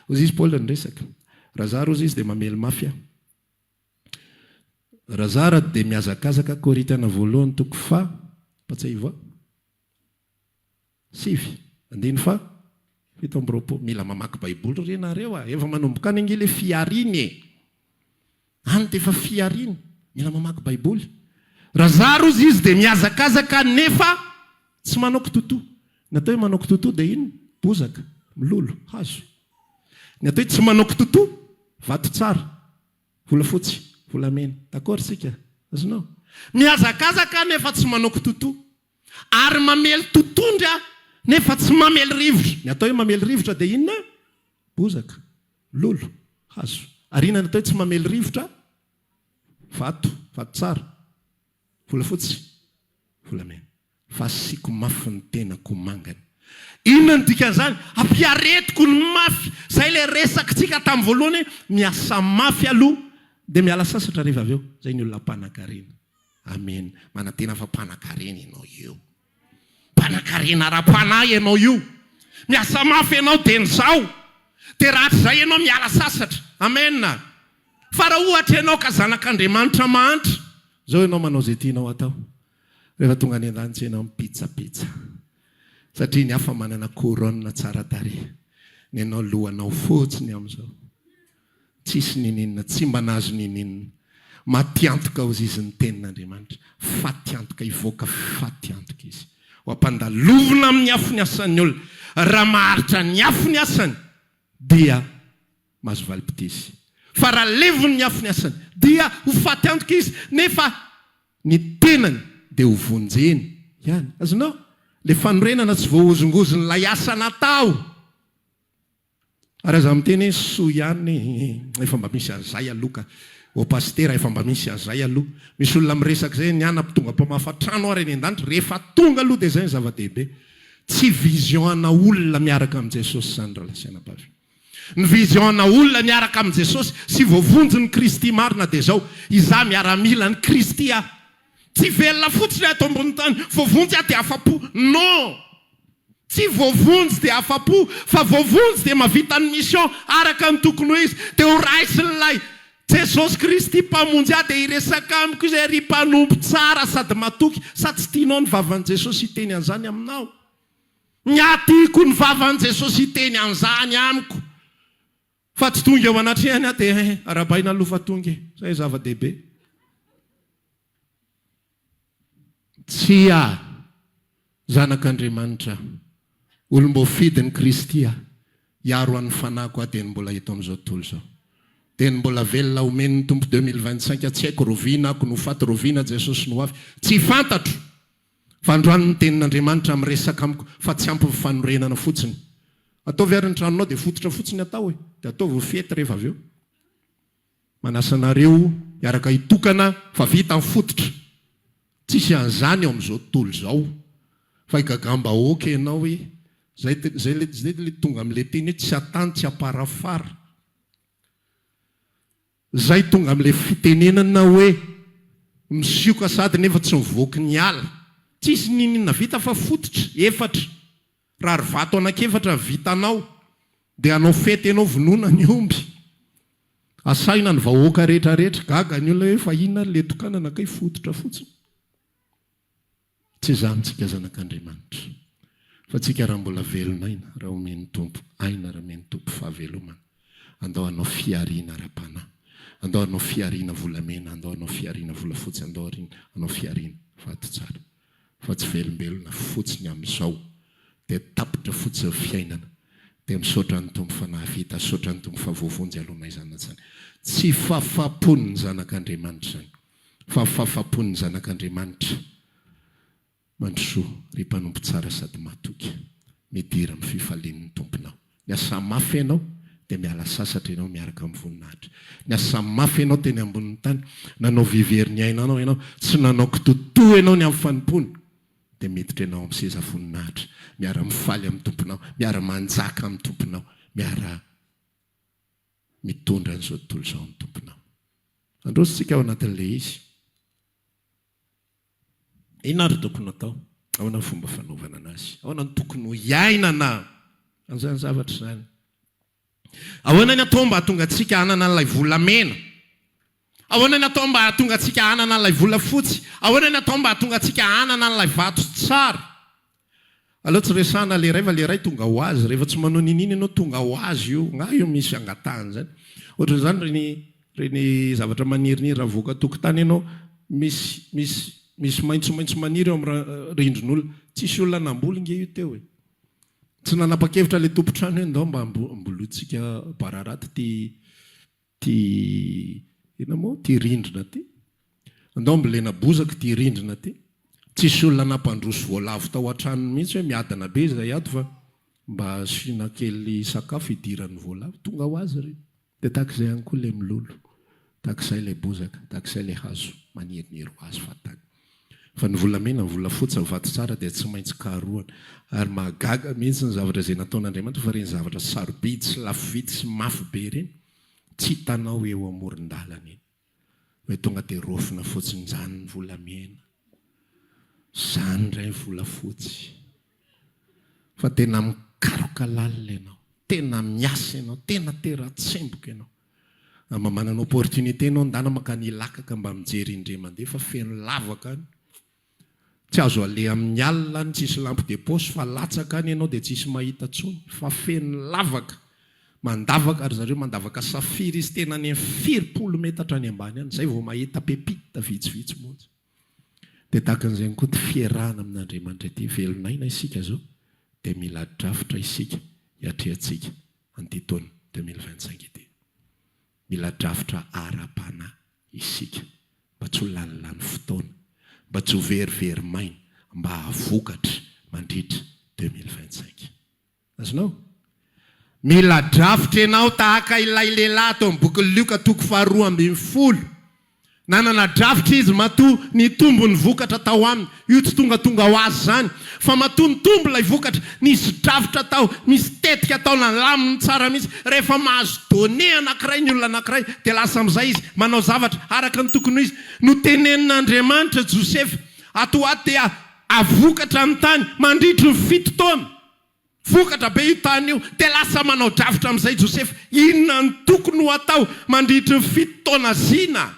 Hozy izy Paul niresaka. Razara hozy izy dia mamely mafia. Razara dia miazakazaka Korintana 1 patsaivoa 7 mila mamaky baiboly renareo efa manomboka any angile fiariny any dia efa fiariny mila mamaky baiboly. Razara hozy izy dia miazakazaka nefa tsy manao kitoto. Ny atao hoe manao kitoto dia ino? Bozaka, milolo, hazo. Ny atao hoe tsy manao kitoto, vato tsara, volafotsy, volamena. D'accord sika? Azonao? Miazakazaka nefa tsy manao kitoto. Ary mamely totondra nefa tsy mamely rivotra. Ny atao hoe mamely rivotra dia inona? Bozaka, milolo, hazo. Ary inona ny atao hoe tsy mamely rivotra? Vato tsara, volafotsy, volamena. Fa siko mafy ny tenako mangana. Inona ny dikan'izany? Ampiaretiko ny mafy. Zay le resakitsika tamin'ny voalohany miasa mafy aloha dia miala sasatra rehefa avy eo. Zay ny olona mpanan-karena. Amen. Manantena fa mpanan-karena ianao io. Mpanan-karena ara-panahy ianao io. Miasa mafy ianao dia n'izao. Dia rahatry izay ianao miala sasatra. Amen. Fa raha ohatra ianao ka zanak'Andriamanitra mahantra, zao ianao manao izay tianao atao. Rehefa tonga any an-danitra ianao mipitsapitsa. Satria ny hafa manana couronne tsara tarehy. Ny ianao lohanao fotsiny amin'izao. Tsisy nininina, tsy mba nahazo nininina. Matiantoka hozy izy ny tenin'Andriamanitra. Fatiantoka, ivoaka fatiantoka izy. Ho ampandalovina amin'ny afo ny asan'ny olona. Raha maharitra ny afo ny asany dia mahazo valim-pity izy. Fa raha levony ny afo ny asany dia ho fatiantoka izy nefa ny tenany dia ho vonjeny. Ihany, azonao? Le fanorenana tsy voahozongozon'ilay asa natao. Ary aza miteny soa ihany efa mba misy azay aloha ka pastera efa mba misy azay aloha. Misy olona miresaka zay nianapy tonga mpamafatrano ary eny an-danitra rehefa tonga aloha dia zay ny zava-dehibe. Tsy vision ana olona miaraka amin'i Jesosy zany raha lasianam-bavy. Ny vision ana olona miaraka amin'i Jesosy sy voavonjy ny Kristy marina dia zao, izaho miara-mila ny Kristy aho. Tsy velona fotsiny ato ambony tany, voavonjy aho dia afa-po. Non! Tsy voavonjy dia afa-po, fa voavonjy dia mavita ny mission araka ny tokony ho izy. Dia ho raisin'ilay Jesosy Kristy mpamonjy ahy dia iresaka amiko izay ry mpanompo tsara sady matoky. Sa tsy tianao ny vavan'i Jesosy hiteny an'izany aminao? Nyatiko ny vavan'i Jesosy hiteny an'izany amiko. Fa tsy tonga eo anatrehany aho dia arabaina alofa tonga. Zay zava-dehibe. Tsy aho zanak'Andriamanitra, olom-boafidin'ny Kristy aho, hiaro an'ny fanahiko aho dia mbola hito amin'izao tontolo izao. Dia mbola velona omeny ny tompo 2025 tsy haiko roviana ako no faty roviana Jesosy no avy. Tsy fantatro fa androany ny tenin'Andriamanitra miresaka amiko fa tsy ampy fanorenana fotsiny. Ataovy ary ny tranonao dia fototra fotsiny atao dia ataovy fety rehefa avy eo. Manasanareo hiaraka hitokana fa vita ny fototra. Tsisy an'izany eo amin'izao tontolo izao. Fa ikagamba oka ianao hoe zay le tonga amin'ilay teny hoe tsy atany tsy aparafara. Zay tonga amin'ilay fitenenana hoe misioka sady nefa tsy mivoaka ny ala. Tsisy ninina vita fa fototra, efatra. Raha ry vato anankiefatra vitanao dia anao fety ianao vonoina ny omby. Asaina ny vahoaka rehetrarehetra, gaga ny olona hoe fa inona le tokanana kay fototra fotsiny. Tsy izany tsika zanak'Andriamanitra. Fa tsika raha mbola velonaina, raha omeny tompo aina, raha omeny tompo fahavelomana. Andao anao fiariana ara-panahy. Andao anao fiariana volamena, andao anao fiariana volafotsy, andao anao fiariana vato tsara. Fa tsy velombelona fotsiny amin'izao dia tapitra fotsiny fiainana. Dia misaotra ny tompo fa nahavita, saotra ny tompo fa voavonjy alohanay zany. Tsy fafapony ny zanak'Andriamanitra zany. Fa fafapony ny zanak'Andriamanitra. Mandrosoa, ry mpanompo tsara sady matoky. Midira amin'ny fifalian'ny tomponao. Miasa mafy ianao dia miala sasatra ianao miaraka amin'ny voninahitra. Miasa mafy ianao teny ambonin'ny tany. Nanao viverin'ny ainanao ianao. Tsy nanao kitotoa ianao ny amin'ny fanimpony. Dia miditra ianao amin'ny seza voninahitra. Miara mifaly amin'ny tomponao. Miara manjaka amin'ny tomponao. Miara mitondra an'izao tontolo izao amin'ny tomponao. Andrositsika ao anatin'ilay izy. Inona ary tokony atao? Ahoana ny fomba fanaovana anazy? Ahoana ny tokony ho iainana an'izany zavatra izany? Ahoana ny atao mba hahatonga antsika hanana an'ilay volamena? Ahoana ny atao mba hahatonga antsika hanana an'ilay volafotsy? Ahoana ny atao mba hahatonga antsika hanana an'ilay vato tsara? Aleo tsy resana le ray tonga ho azy. Rehefa tsy manao ninina ianao tonga ho azy io. Nga io misy angatahany zany. Ohatran'izany reny zavatra maniry raha voaka tokotany ianao misy maitsomaitso maniry eo amin'ny rindrin'olona. Tsisy olona namboly nge io teo. Tsy nanapa-kevitra le tompo-trano hoe ndao mba ambolotsika bararaty ty rindrina ty. Ndao mbolena bozaka ty rindrina ty. Tsisy olona nampandroso voalavo tao an-tranony mihitsy hoe miadana be zay ato fa mba asiana kely sakafo hidiran'ny voalavo. Tonga ho azy reny. Dia takizay ihany koa le milolo. Takizay le bozaka, takizay le hazo maniriniry ho azy fatany. Fa ny volamena, ny volafotsy, ny vato tsara dia tsy maintsy karohana. Ary mahagaga mihitsy ny zavatra izay nataon'Andriamanitra fa reny zavatra sarobidy sy lafo vidy sy mafy be reny. Tsy hitanao eo amoron-dalana eny. Hoe tonga dia rofina fotsiny izany ny volamena. Izany indray ny volafotsy. Fa tena mikaroka lalina ianao. Tena miasa ianao. Tena tera-tsemboka ianao. Manana opportunité ianao ndana makany lakaka mba mijery indray mandeha fa feno lavaka any. Tsy azo ale amin'ny alina ny tsisy lampe de poche fa latsaka any ianao dia tsisy mahita tsony. Fa feno lavaka. Mandavaka ary zareo mandavaka safira izy tena any 400 metatra any ambany any. Zay vao mahita pepita vitsivitsy monja. Dia takan'izay koa ty fiarahana amin'Andriamanitra ity velonaina isika zao dia mila drafitra isika hiatrehantsika an'ity taona 2025 ity. Mila drafitra ara-panahy isika mba tsy ho lanilany fotoana, mba tsy ho verivery maina, mba havokatra mandritra 2025. Azonao? mila drafitra ianao tahaka ilay lehilahy tao amin'ny boky Luka 2:20 nanana drafitra izy matoa ny tombo ny vokatra tao aminy. Io tsy tonga ho azy zany fa matoa ny tombo ilay vokatra. Nisy drafitra tao, misy tetika tao nalaminy tsara misy. Rehefa mahazo donné anankiray ny olona anankiray dia lasa amin'izay izy manao zavatra araka ny tokony izy. No tenenin'Andriamanitra Joseph ato ato dia avokatra amin'ny tany mandritry ny 7 taona. Vokatra be io tany io dia lasa manao drafitra amin'izay Joseph. Inona ny tokony ho atao mandritry ny 7 taona zina.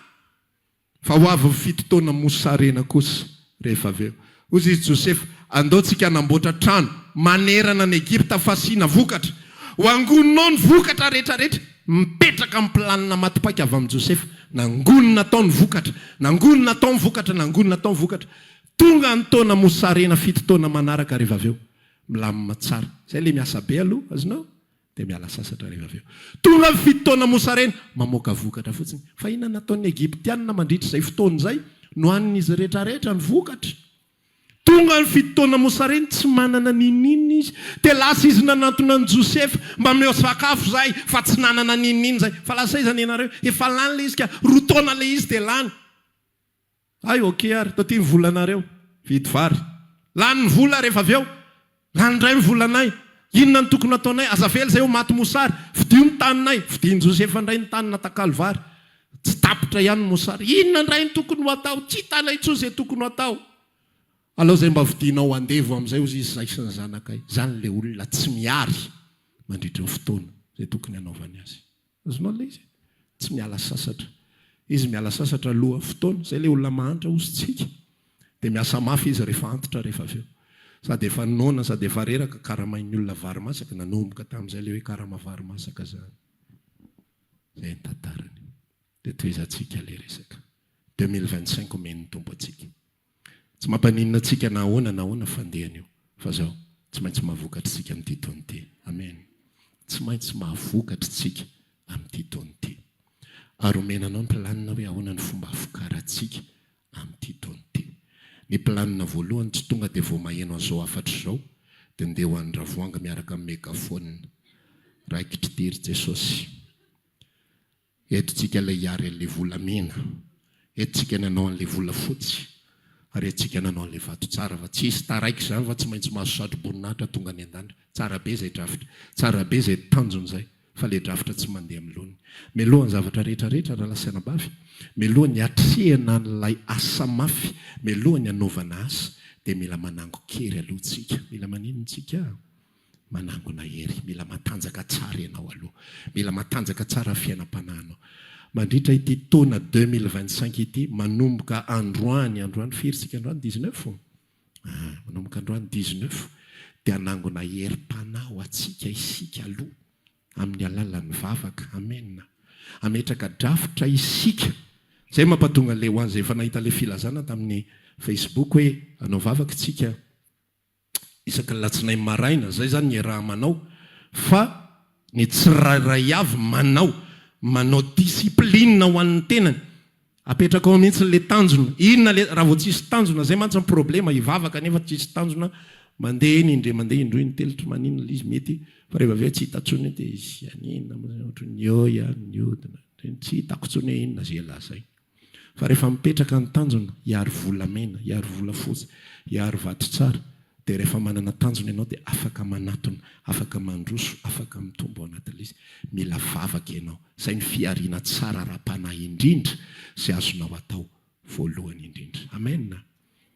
Fa ho avy 7 taona mosarena kosa rehefa avy eo. Hozy izy Joseph, andaontsika hanamboatra trano manerana ny Egypta fasina vokatra. Ho angononao ny vokatra rehetrarehetra. Mipetraka amin'ny planina matipaika avy amin'ny Joseph. Nangonona tao ny vokatra, nangonona tao ny vokatra, nangonona tao ny vokatra. Tonga ny taona mosarena 7 taona manaraka rehefa avy eo. Milamina tsara. Zay le miasa be aloha, azonao? Dia miala sasatra rehefa avy eo. Tonga ny 7 taona mosarena, mamoaka vokatra fotsiny. Fa inona nataon'ny Egyptianina mandritra izay fotoana izay? Nohanin'izy rehetrarehetra ny vokatra. Tonga ny 7 taona mosarena, tsy manana ninina izy. Dia lasa izy nanantona ny Joseph mba meo sakafo zay, fa tsy nanana ninina zay. Fa lasa izy anenareo, efa lany le izy ka, 2 taona le izy dia lany. Ay, okey ary, taty ny volanareo, vidy vary. Lany ny vola rehefa avy eo. Lany ray ny volanay. Inona ny tokony ataonay? Azavely zay ho maty mosary. Vidio ny taninay. Vidiany Joseph andray ny tanina takalo vary. Tsy tapitra ihany mosary. Inona ndray ny tokony ho atao? Tsy hitanay intsony izay tokony ho atao. Alao zay mba vidianao andevo amin'izay hozy izy zay sy ny zanakay. Zany le olona tsy miary mandritra ny fotoana zay tokony hanaovany azy. Azonao le izy? Tsy miala sasatra. Izy miala sasatra aloha fotoana. Zay le olona mahantra ozytsika. Dia miasa mafy izy rehefa antitra rehefa avy eo. Sady efa nona, sady efa reraka karamain'ny olona vary masaka. Nanomboka tamin'izay le hoe karama vary masaka zany. Zay ny tantarany. Dia toizantsika le resaka. 2025 omeny tombo atsika. Tsy mampaninina atsika na ahoana fandehana io. Fa zao, tsy maintsy mahavokatra tsika amin'ity taona ity. Amen. Tsy maintsy mahavokatra tsika amin'ity taona ity. Ary omenanao ny planina hoe ahoana ny fomba afokarantsika amin'ity taona ity. Ny planina voalohany tsy tonga dia vao maheno an'izao afatra izao dia ndeha ho an'ny ravoanga miaraka amin'ny megafone raikitra tiry Jesosy. Etontsika ilay hiary an'ilay volamena. Etontsika nanao an'ilay volafotsy. Ary etontsika nanao an'ilay vato tsara. Fa tsy hisy taraiky izany fa tsy maintsy mahazo satro-boninahitra tonga any an-danitra. Tsara be izay drafitra. Tsara be izay tanjony izay. Fa ilay drafitra tsy mandeha milohany. Milohany zavatra rehetrarehetra raha lasaina bavy. Milohany hatrehana an'ilay asa mafy. Milohany hanaovana asa. Dia mila manango kery alohantsika. Mila maninona tsika? Manangona hery. Mila matanjaka tsara ianao aloha. Mila matanjaka tsara fiainam-panahinao. Mandritra ity taona 2025 ity, manomboka androany firy androany 19. Manomboka androany 19 dia hanangona herim-panahy atsika isika aloha amin'ny alalan'ny vavaka. Amen. Ametraka drafitra isika. Zay mampatonga le ho an'izay efa nahita le filazana tamin'ny Facebook hoe anao vavaka tsika isaky ny latsinainy maraina. Zay zany ny raha manao. Fa ny tsirairay avy manao disiplinina ho an'ny tenany. Apetraka ao mihitsy le tanjona. Inona le raha vao tsisy tanjona zay mantsy ny problema hivavaka nefa tsisy tanjona. Mandeha iny indray mandeha indroy ny telitra maninona izy mety. Fa rehefa avy tsy hitantsony dia izy anina niodina. Tsy hitako tsony inona zay lazay. Fa rehefa mipetraka ny tanjona, hiary volamena, hiary volafotsy, hiary vato tsara, dia rehefa manana tanjona ianao dia afaka manatona, afaka mandroso, afaka mitombo ao anatin'izy. Mila vavaka ianao. Izay ny fiariana tsara ra-panahy indrindra izay azonao atao voalohany indrindra. Amen.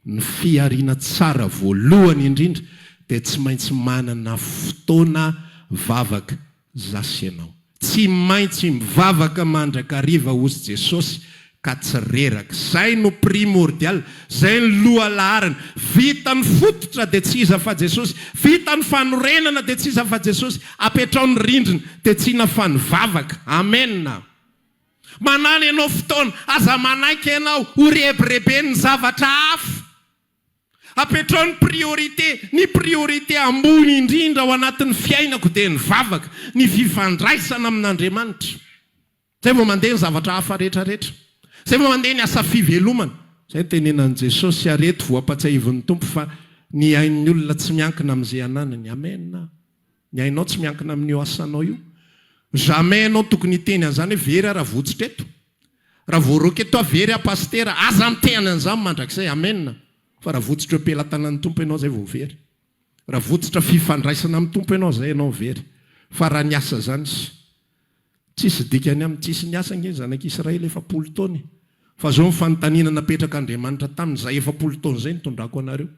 Ny fiariana tsara voalohany indrindra dia tsy maintsy manana fotoana vavaka zasy ianao. Tsy maintsy mivavaka mandrakariva hozy Jesosy ka tsy reraka. Zay no primordial. Zay ny loha laharana. Vita ny fototra dia tsy iza fa Jesosy. Vita ny fanorenana dia tsy iza fa Jesosy. Apetrao ny rindrina dia tsy ina fa ny vavaka. Amen. Manana ianao fotoana, aza manaiky ianao ho rehebrebe ny zavatra hafa. Apetrao ny priorité ambony indrindra ao anatin'ny fiainako dia ny vavaka, ny fifandraisana amin'Andriamanitra. Zay vao mandeha ny zavatra hafa rehetrarehetra. Zay vao mandeha ny asa fivelomana. Zay tenenan'i Jesosy areto voapatsahivon'ny Tompo fa ny ain'ny olona tsy miankina amin'izay ananany. Amen. ny ainao tsy miankina amin'io asanao io jamais anao tokony hiteny an'izany hoe very raha votsitra eto raha voaroka eto very apastera aza mitehana an'izany mandrakizay amena fa raha votsitra pelantanan'ny tompo ianao zay vao very raha votsitra fifandraisana amin'ny tompo ianao zay ianao very fa raha ny asa zany tsisy dikany amin'ny tsisy ny asa nge zanak'Israely 7 taona fa zao nyfanontaniana napetraka Andriamanitra tamin'izay 7 taona zay nitondrako anareo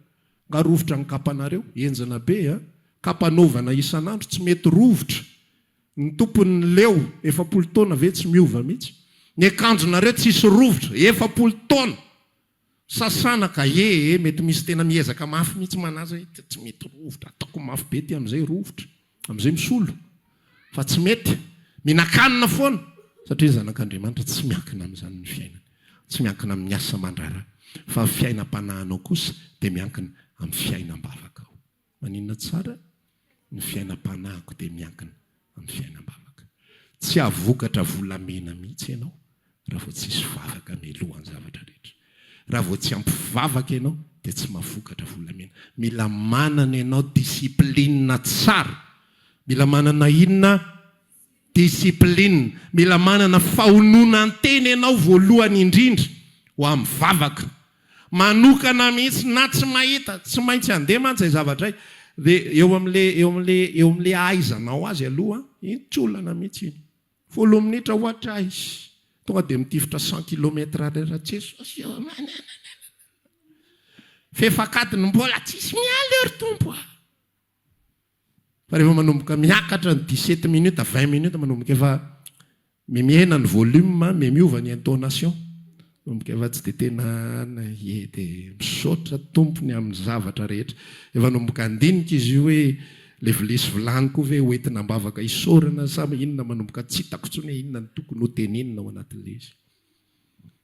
nga rovotra ny kapanareo enjana be kapanovana isan'andro tsy mety rovotra ny tompony leo 7 taona ve tsy miova mihitsy ny akanjonareo tsisy rovotra 7 taona sasana ka mety misy tena miezaka mafy mihitsy manazy tsy mety rovotra ataoko mafy be ty am'izay rovotra am'izay misolo fa tsy mety minakanina foana satria zanak'Andriamanitra tsy miankina amin'izany ny fiainana tsy miankina amin'ny asa mandrara fa fiainam-panahinao kosa dia miankina amin'ny fiainam-bavaka ao maninona tsara ny fiainam-panahiko dia miankina amin'ny fiainam-bavaka tsy avokatra volamena mihitsy ianao raha vao tsisy vavaka milohan'ny zavatra rehetra raha vao tsy ampivavaka ianao dia tsy mahafokatra volamena mila manana ianao disiplinina tsara mila manana inona disipline mila manana fahonona antena ianao voalohany indrindra ho amin'ny vavaka manokana mihitsy na tsy mahita tsy maintsy andeha mantsy zavatra dia eo amin'le ahaizanao azy aloha introlana mihitsy iny 10 minitra ohatra izy tonga dia mitifitra 100 kilometra ratseso fefakatiny mbola tsisy miala ry tompo fa rehefa manomboka miakatra ny 17 minutes 20 minutes manomboka efa mihena ny volume miova ny intonation manomboka efa tsy dia tena dia misaotra tompony amin'ny zavatra rehetra efa manomboka andinika izy io hoe le vilisy vilany koa ve hoentina mbavaka isorana samy inona manomboka tsy hitako tsony hoe inona ny tokony ho teninina ao anatin'le izy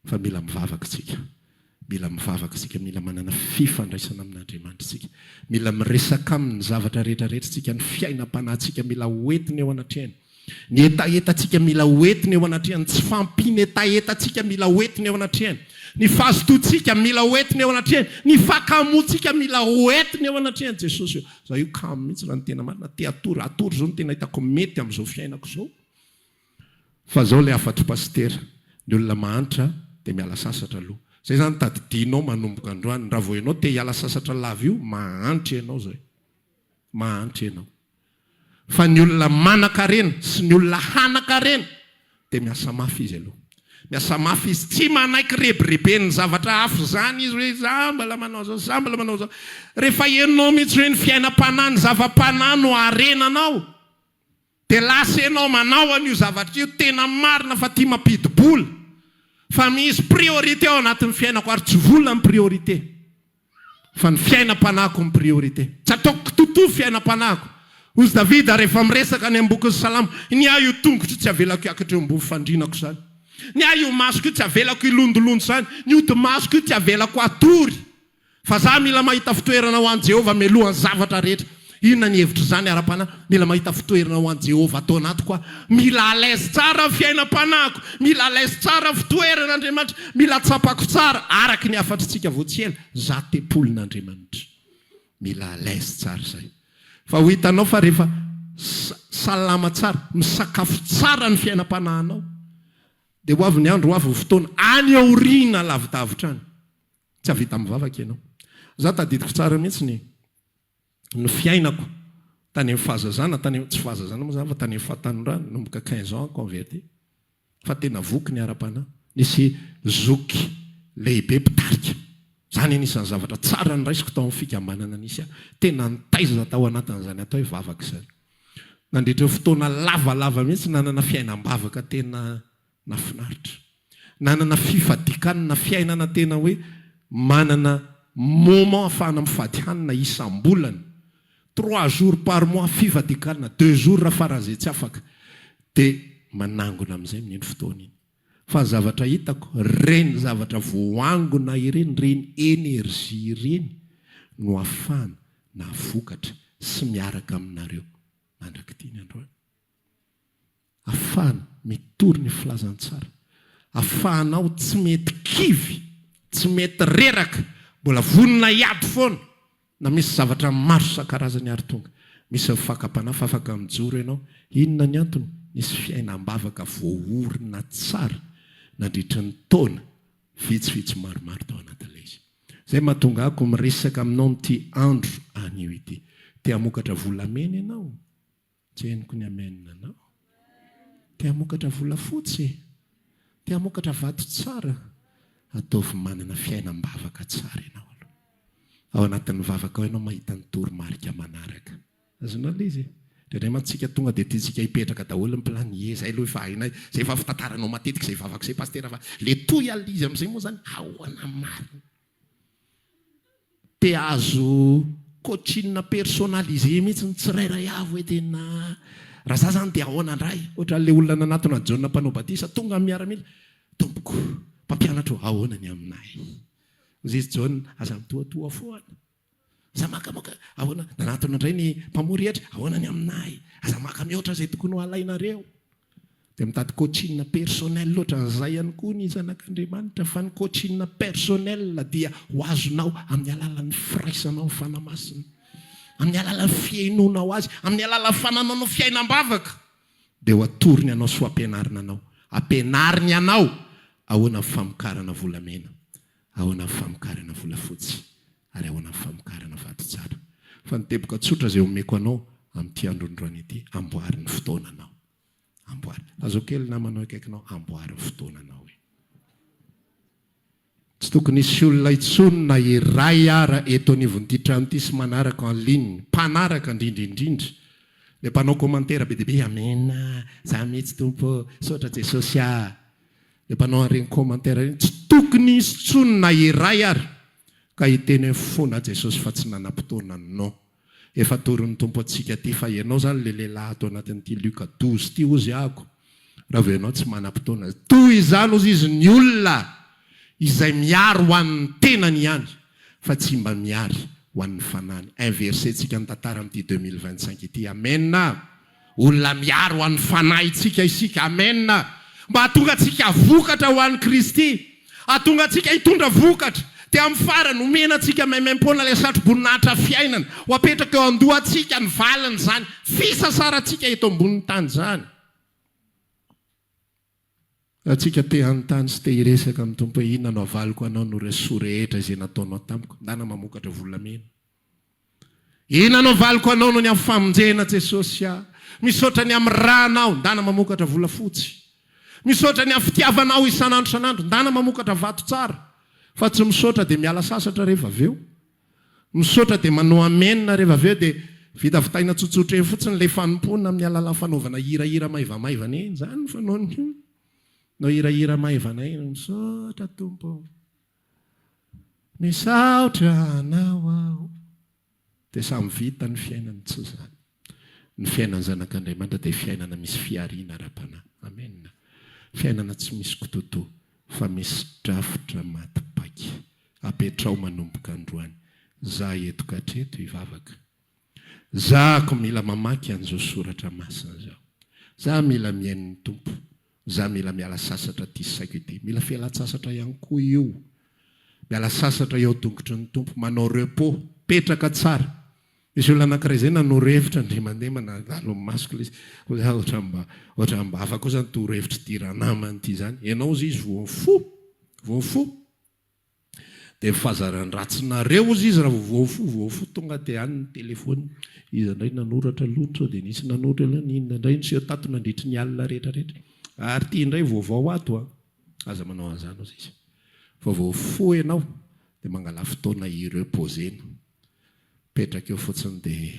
fa mila mivavaka tsika mila manana fifandraisana amin'Andriamanitra tsika mila miresaka amin'ny zavatra rehetrarehetra tsika ny fiainam-panahintsika mila hoentiny eo anatrehany ny etaetatsika mila hoentiny eo anatrehany tsy fampiny etaetatsika mila hoentiny eo anatrehany ny fahazototsika mila hoentiny eo anatrehany ny fakamotsika mila hoentiny eo anatrehany Jesosy io za io kamo mihitsy raha ny tena marina te atory zao ny tena hitako mety amin'izao fiainako zao fa zao le afatro pastera ny olona mahantra dia miala sasatra aloha zay zany tadidinao manomboka androany raha vao ianao te hiala sasatra lava io mahantra ianao zay mahantra ianao fa ny olona manan-karena sy ny olona hanan-karena dia miasa mafy izy aloha miasa mafy izy tsy manaiky rebirebe ny zavatra hafa zany izy hoe za mbala manao zao rehefa enao mihitsy hoe ny fiainam-panahy ny zava-panahy no arenanao dia lasa ianao manao an'io zavatra io tena marina fa tia mampidibola fa misy priorité ao anatin'ny fiainako ary tsy volona ny priorité fa ny fiainam-panahiko ny priorité tsy ataoko totoy fiainam-panahiko ozy Davida rehefa miresaka ny ambokin'ny salamo ny ahy io tongotro tsy avelako hiakatra eo ambony fandrinako zany ny ahy io masoko io tsy avelako ilondolondo zany ny ody masoko io tsy avelako atory fa za mila mahita fitoerana ho an'i Jehovah mialohan'ny zavatra rehetra inona ny hevitra zany ara-panahy mila mahita fitoerana ho an'i Jehovah atao anaty koa mila alaise tsara fiainam-panahiko mila alaise tsara fitoeran'Andriamanitra mila tsapako tsara araky ny afatritsika vao tsy ela za tempolin'Andriamanitra mila alaise tsara zay fa ho hitanao fa rehefa salama tsara misakafo tsara ny fiainam-panahinao dia ho avy ny andro ho avy ny fotoana any aoriana lavidavitra any tsy avita mivavaka ianao za tadidiko tsara mihitsy ny fiainako tany amin'ny fahazazana tsy fahazazana moa zany fa tany amin'ny fahatanorana nomboka 15 ans converti fa tena voky ny ara-panahy nisy zoky lehibe mpitarika zany anisan'ny zavatra tsara ny raisiko tao amin'ny fikambanana nisy tena nitaiza tao anatin'izany atao hoe vavaka izany nandritra fotoana lavalava mihitsy nanana fiainam-bavaka tena nafinaritra nanana fifadikanina fiainana tena hoe manana moment ahafahana mifady hanina isam-bolana 3 jours par mois fifadikanina 2 jours raha faran'izay tsy afaka dia manangona amin'izay minendry fotoana iny fa zavatra hitako reny zavatra voangona ireny reny énergie ireny no afahana na vokatra sy miaraka aminareo mandrakity ny androany afahana mitory ny filazantsara afahanao tsy mety kivy tsy mety reraka mbola vonona hiady foana na misy zavatra maro isan-karazany ary tonga misy fakapanafa afaka mijoro ianao. Inona ny antony? Nisy fiainam-bavaka voaorina tsara nandritry ny taona vitsivitsy maromaro tao anatin'ilay izy. Zay mahatonga ako miresaka aminao amin'ity andro anio ity. Te hamokatra volamena ianao? Tsy henoko ny amenina anao. Te hamokatra volafotsy? Te hamokatra vato tsara? Ataovy manana fiainam-bavaka tsara ianao aloha. Ao anatin'ny vavaka ao ianao mahita ny toromarika manaraka. Azonao ilay izy? Indray mantsika tonga dia tiantsika hipetraka daholo ny plan zay aloha efa hainay, zay efa fitantaranao matetika zay vavaka izay pastera fa le toy al izy amin'izay moa zany ahoana marina. Te azo coaching personnalisé mihitsy ny tsirairay avy hoe tena raha za zany dia ahoana indray. Ohatra le olona nanatona John mpanao batisa tonga miaramila, tompoko mpampianatra ahoana ny aminay. Ozy izy John aza mitoatoa foana. Aza makamoka ahoana nanatona indray ny mpamory hetra ahoana ny aminay. Aza maka mihoatra izay tokony ho alainareo. Dia mitady coaching personnel loatra an'izay ihany koa ny zanak'Andriamanitra, fa ny coaching personnel dia ho azonao amin'ny alalan'ny firaisanao ny fanamasina, amin'ny alalan'ny fiainonao azy, amin'ny alalan'ny fanananao fiainam-bavaka. Dia ho atoriny anao sy ho ampianarina anao. Ampianariny anao ahoana ny famokarana volamena, ahoana ny famokarana volafotsy, ary ahoana ny famokarana vato tsara. Fa ny teboka tsotra izay omeko anao amin'ity androndroany ity, amboary ny fotoananao. Amboary. Azo kely namanao akaikinao, amboary ny fotoananao. Tsy tokony hisy olona intsony na iray ara eto anivon'ity trano ity sy manaraka en ligne, mpanaraka indrindra. Le mpanao commentaire be dia be, amena, za mihitsy tompo, saotra Jesosy a. Le mpanao ireny commentaire ireny, tsy tokony hisy intsony na iray ara ka hiteny fona Jesosy fa tsy nanam-potoana no. Efa toron'ny tompo atsika ty fa ianao zany le lehilahy ato anatin'ity Luka 12 ty ozy ako. Raha vao ianao tsy manam-potoana. Toy izany ozy izy ny olona izay miaro ho an'ny tenany ihany fa tsy mba miary ho an'ny fanany. Un verset tsika ny tantara amin'ity 2025 ity. Amen. Olona miaro ho an'ny fanahy tsika isika. Amen. Mba hatonga tsika vokatra ho an'ny Kristy. Hatonga tsika hitondra vokatra. Dia amin'ny farany omena tsika maimaimpona ilay satro-boninahitra fiainana. Ho apetraka eo andohantsika ny valiny zany. Fisasara tsika eto ambonin'ny tany zany. Atsika te hanontany sy te hiresaka amin'ny tompo hoe inona no avaliko anao no resoa rehetra izay nataonao tamiko. Ndana mamokatra volamena. Inona no avaliko anao no ny amin'ny famonjena Jesosy a. Misaotra ny amin'ny ranao, ndana mamokatra volafotsy. Misaotra ny amin'ny fitiavanao isanandro isanandro, ndana mamokatra vato tsara. Fa tsy misaotra dia miala sasatra rehefa aveo. Misaotra dia manao amenina rehefa aveo dia vita vitaina tsotsotra eny fotsiny ilay fanompona amin'ny alalan'ny fanaovana hirahira maivamaivana eny. Zany fanaony io. No hirahira maivana eny, misaotra tompo. Misaotra anao aho. Dia samy vita ny fiainana tsy zany. Ny fiainana zanak'Andriamanitra dia fiainana misy fiariana ara-panahy. Amen. Fiainana tsy misy kototo fa misy drafitra matipaky. Apetrao manomboka androany. Za eto katreto hivavaka. Zako mila mamaky an'izao soratra masina zao. Za mila miain'ny tompo. Za mila miala sasatra ty saiko ity. Mila fialan-tsasatra ihany koa io. Miala sasatra eo tongotry ny tompo. Manao repos. Petraka tsara. Misy olona anankiray izay nanoro-hevitra indray mandeha manalo masoko ilay izy. Ohatra mba afaka koa zany toro-hevitra tiranamany ity zany. Ianao izy voafo. Dia fahazarany ratsinareo izy raha voafo tonga dia any ny telefony. Izy indray nanoratra loatra dia nisy nanoratra inona indray niseho tato nandritry ny alina rehetrarehetra. Ary ity indray vaovao ato a. Aza manao an'izany ozy izy. Fa voafo ianao dia mangala fotoana hireposena. Petraka eo fotsiny dia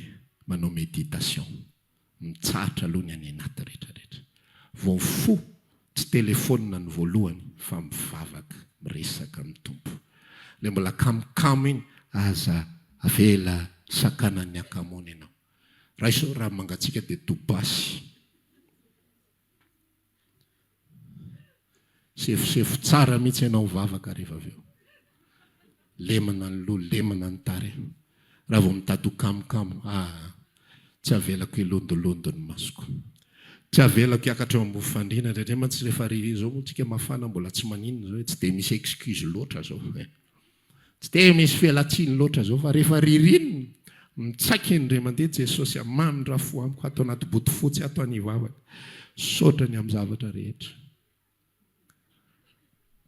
manao méditation. Mitsahatra aloha ny any anaty rehetrarehetra. Voafo tsy telefônina ny voalohany fa mivavaka miresaka amin'ny tompo. Ilay mbola kamokamo iny aza avela sakanan'ny akamony ianao. Raha iso raha mangatsika dia tobasy. Sefosefo tsara mihitsy ianao mivavaka rehefa aveo. Lemana ny loha, lemana ny tare. Raha vao mitady ho kamokamo, tsy avelako ilondolondony masoko. Tsy avelako hiakatra eo ambony fandriana indrindra mantsy rehefa riry zao moa tsika mafana mbola tsy maninona zao tsy dia misy excuse loatra zao. Tsy dia misy fialatsiny loatra zao fa rehefa ririnina Mitsaky indray mandeha Jesosy amamy raha fo amiko atao anaty boty fotsy atao anivavaka sotrany amin'ny zavatra rehetra.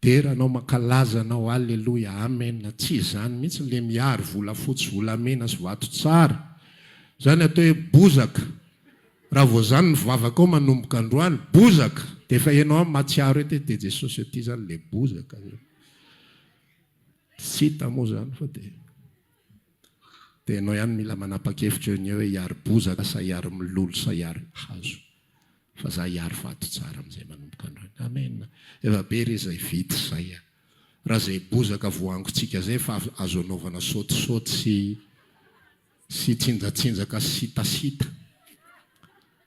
Dia anao makalaza anao alleluia amen tsy izany mihitsy le miary vola fotsy vola mena sy vato tsara zany atao hoe bozaka. Raha vao zany ny vavaka ao manomboka androany bozaka dia efa ianao matsiaro ety dia Jesosy ety zany le bozaka tsy hita moa zany fa dia ianao ihany mila manapa-kevitra eo hoe hiary bozaka sa hiary milolo sa hiary hazo fa za hiary vato tsara amin'izay manomboka androany. Amen. Efa be re izay vity zay raha izay bozaka voangontsika zay fa azo anaovana sotisoty sy tsinjatsinjaka sy sitasita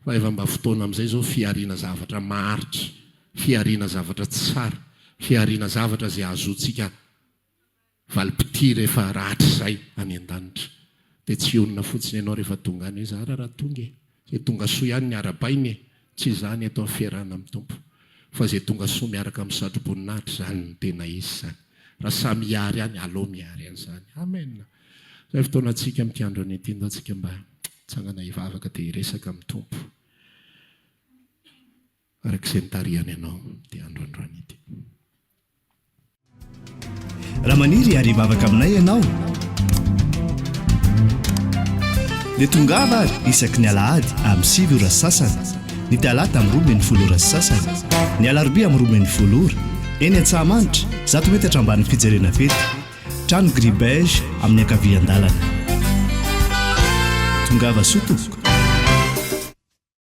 fa efa mba fotoana amin'izay zao fiariana zavatra maharitra, fiariana zavatra tsara, fiariana zavatra zay azotsika valipiti rehefa ratra izay any an-danitra. Dia tsy onona fotsiny ianao rehefa tonga any hoe zara raha tonga zay tonga soa ihany ny ara-bainy tsy izany atao amin'ny fiarahana amin'ny tompo fa zay tonga soa miaraka amin'ny satro-boninahitra zany ny tena izy zany. Raha samy hiary any aleo miary an'izany. Amen. Zay fotoana antsika amin'ity andro an'ity ndao antsika mba tsangana hivavaka dia hiresaka amin'ny tompo arak'izay nitarihany ianao dia androandroany ity. Raha maniry ary hivavaka aminay ianao dia tongava ary isaky ny alahady amin'ny 7 ora sasany, ny talata amin'ny 12 ora sasany, ny alarobia amin'ny 12 ora, eny Antsahamanitra 100 metatra ambanin'ny fijerena fety, trano Gribege amin'ny ankavian-dalana. Tongava soa tompoko.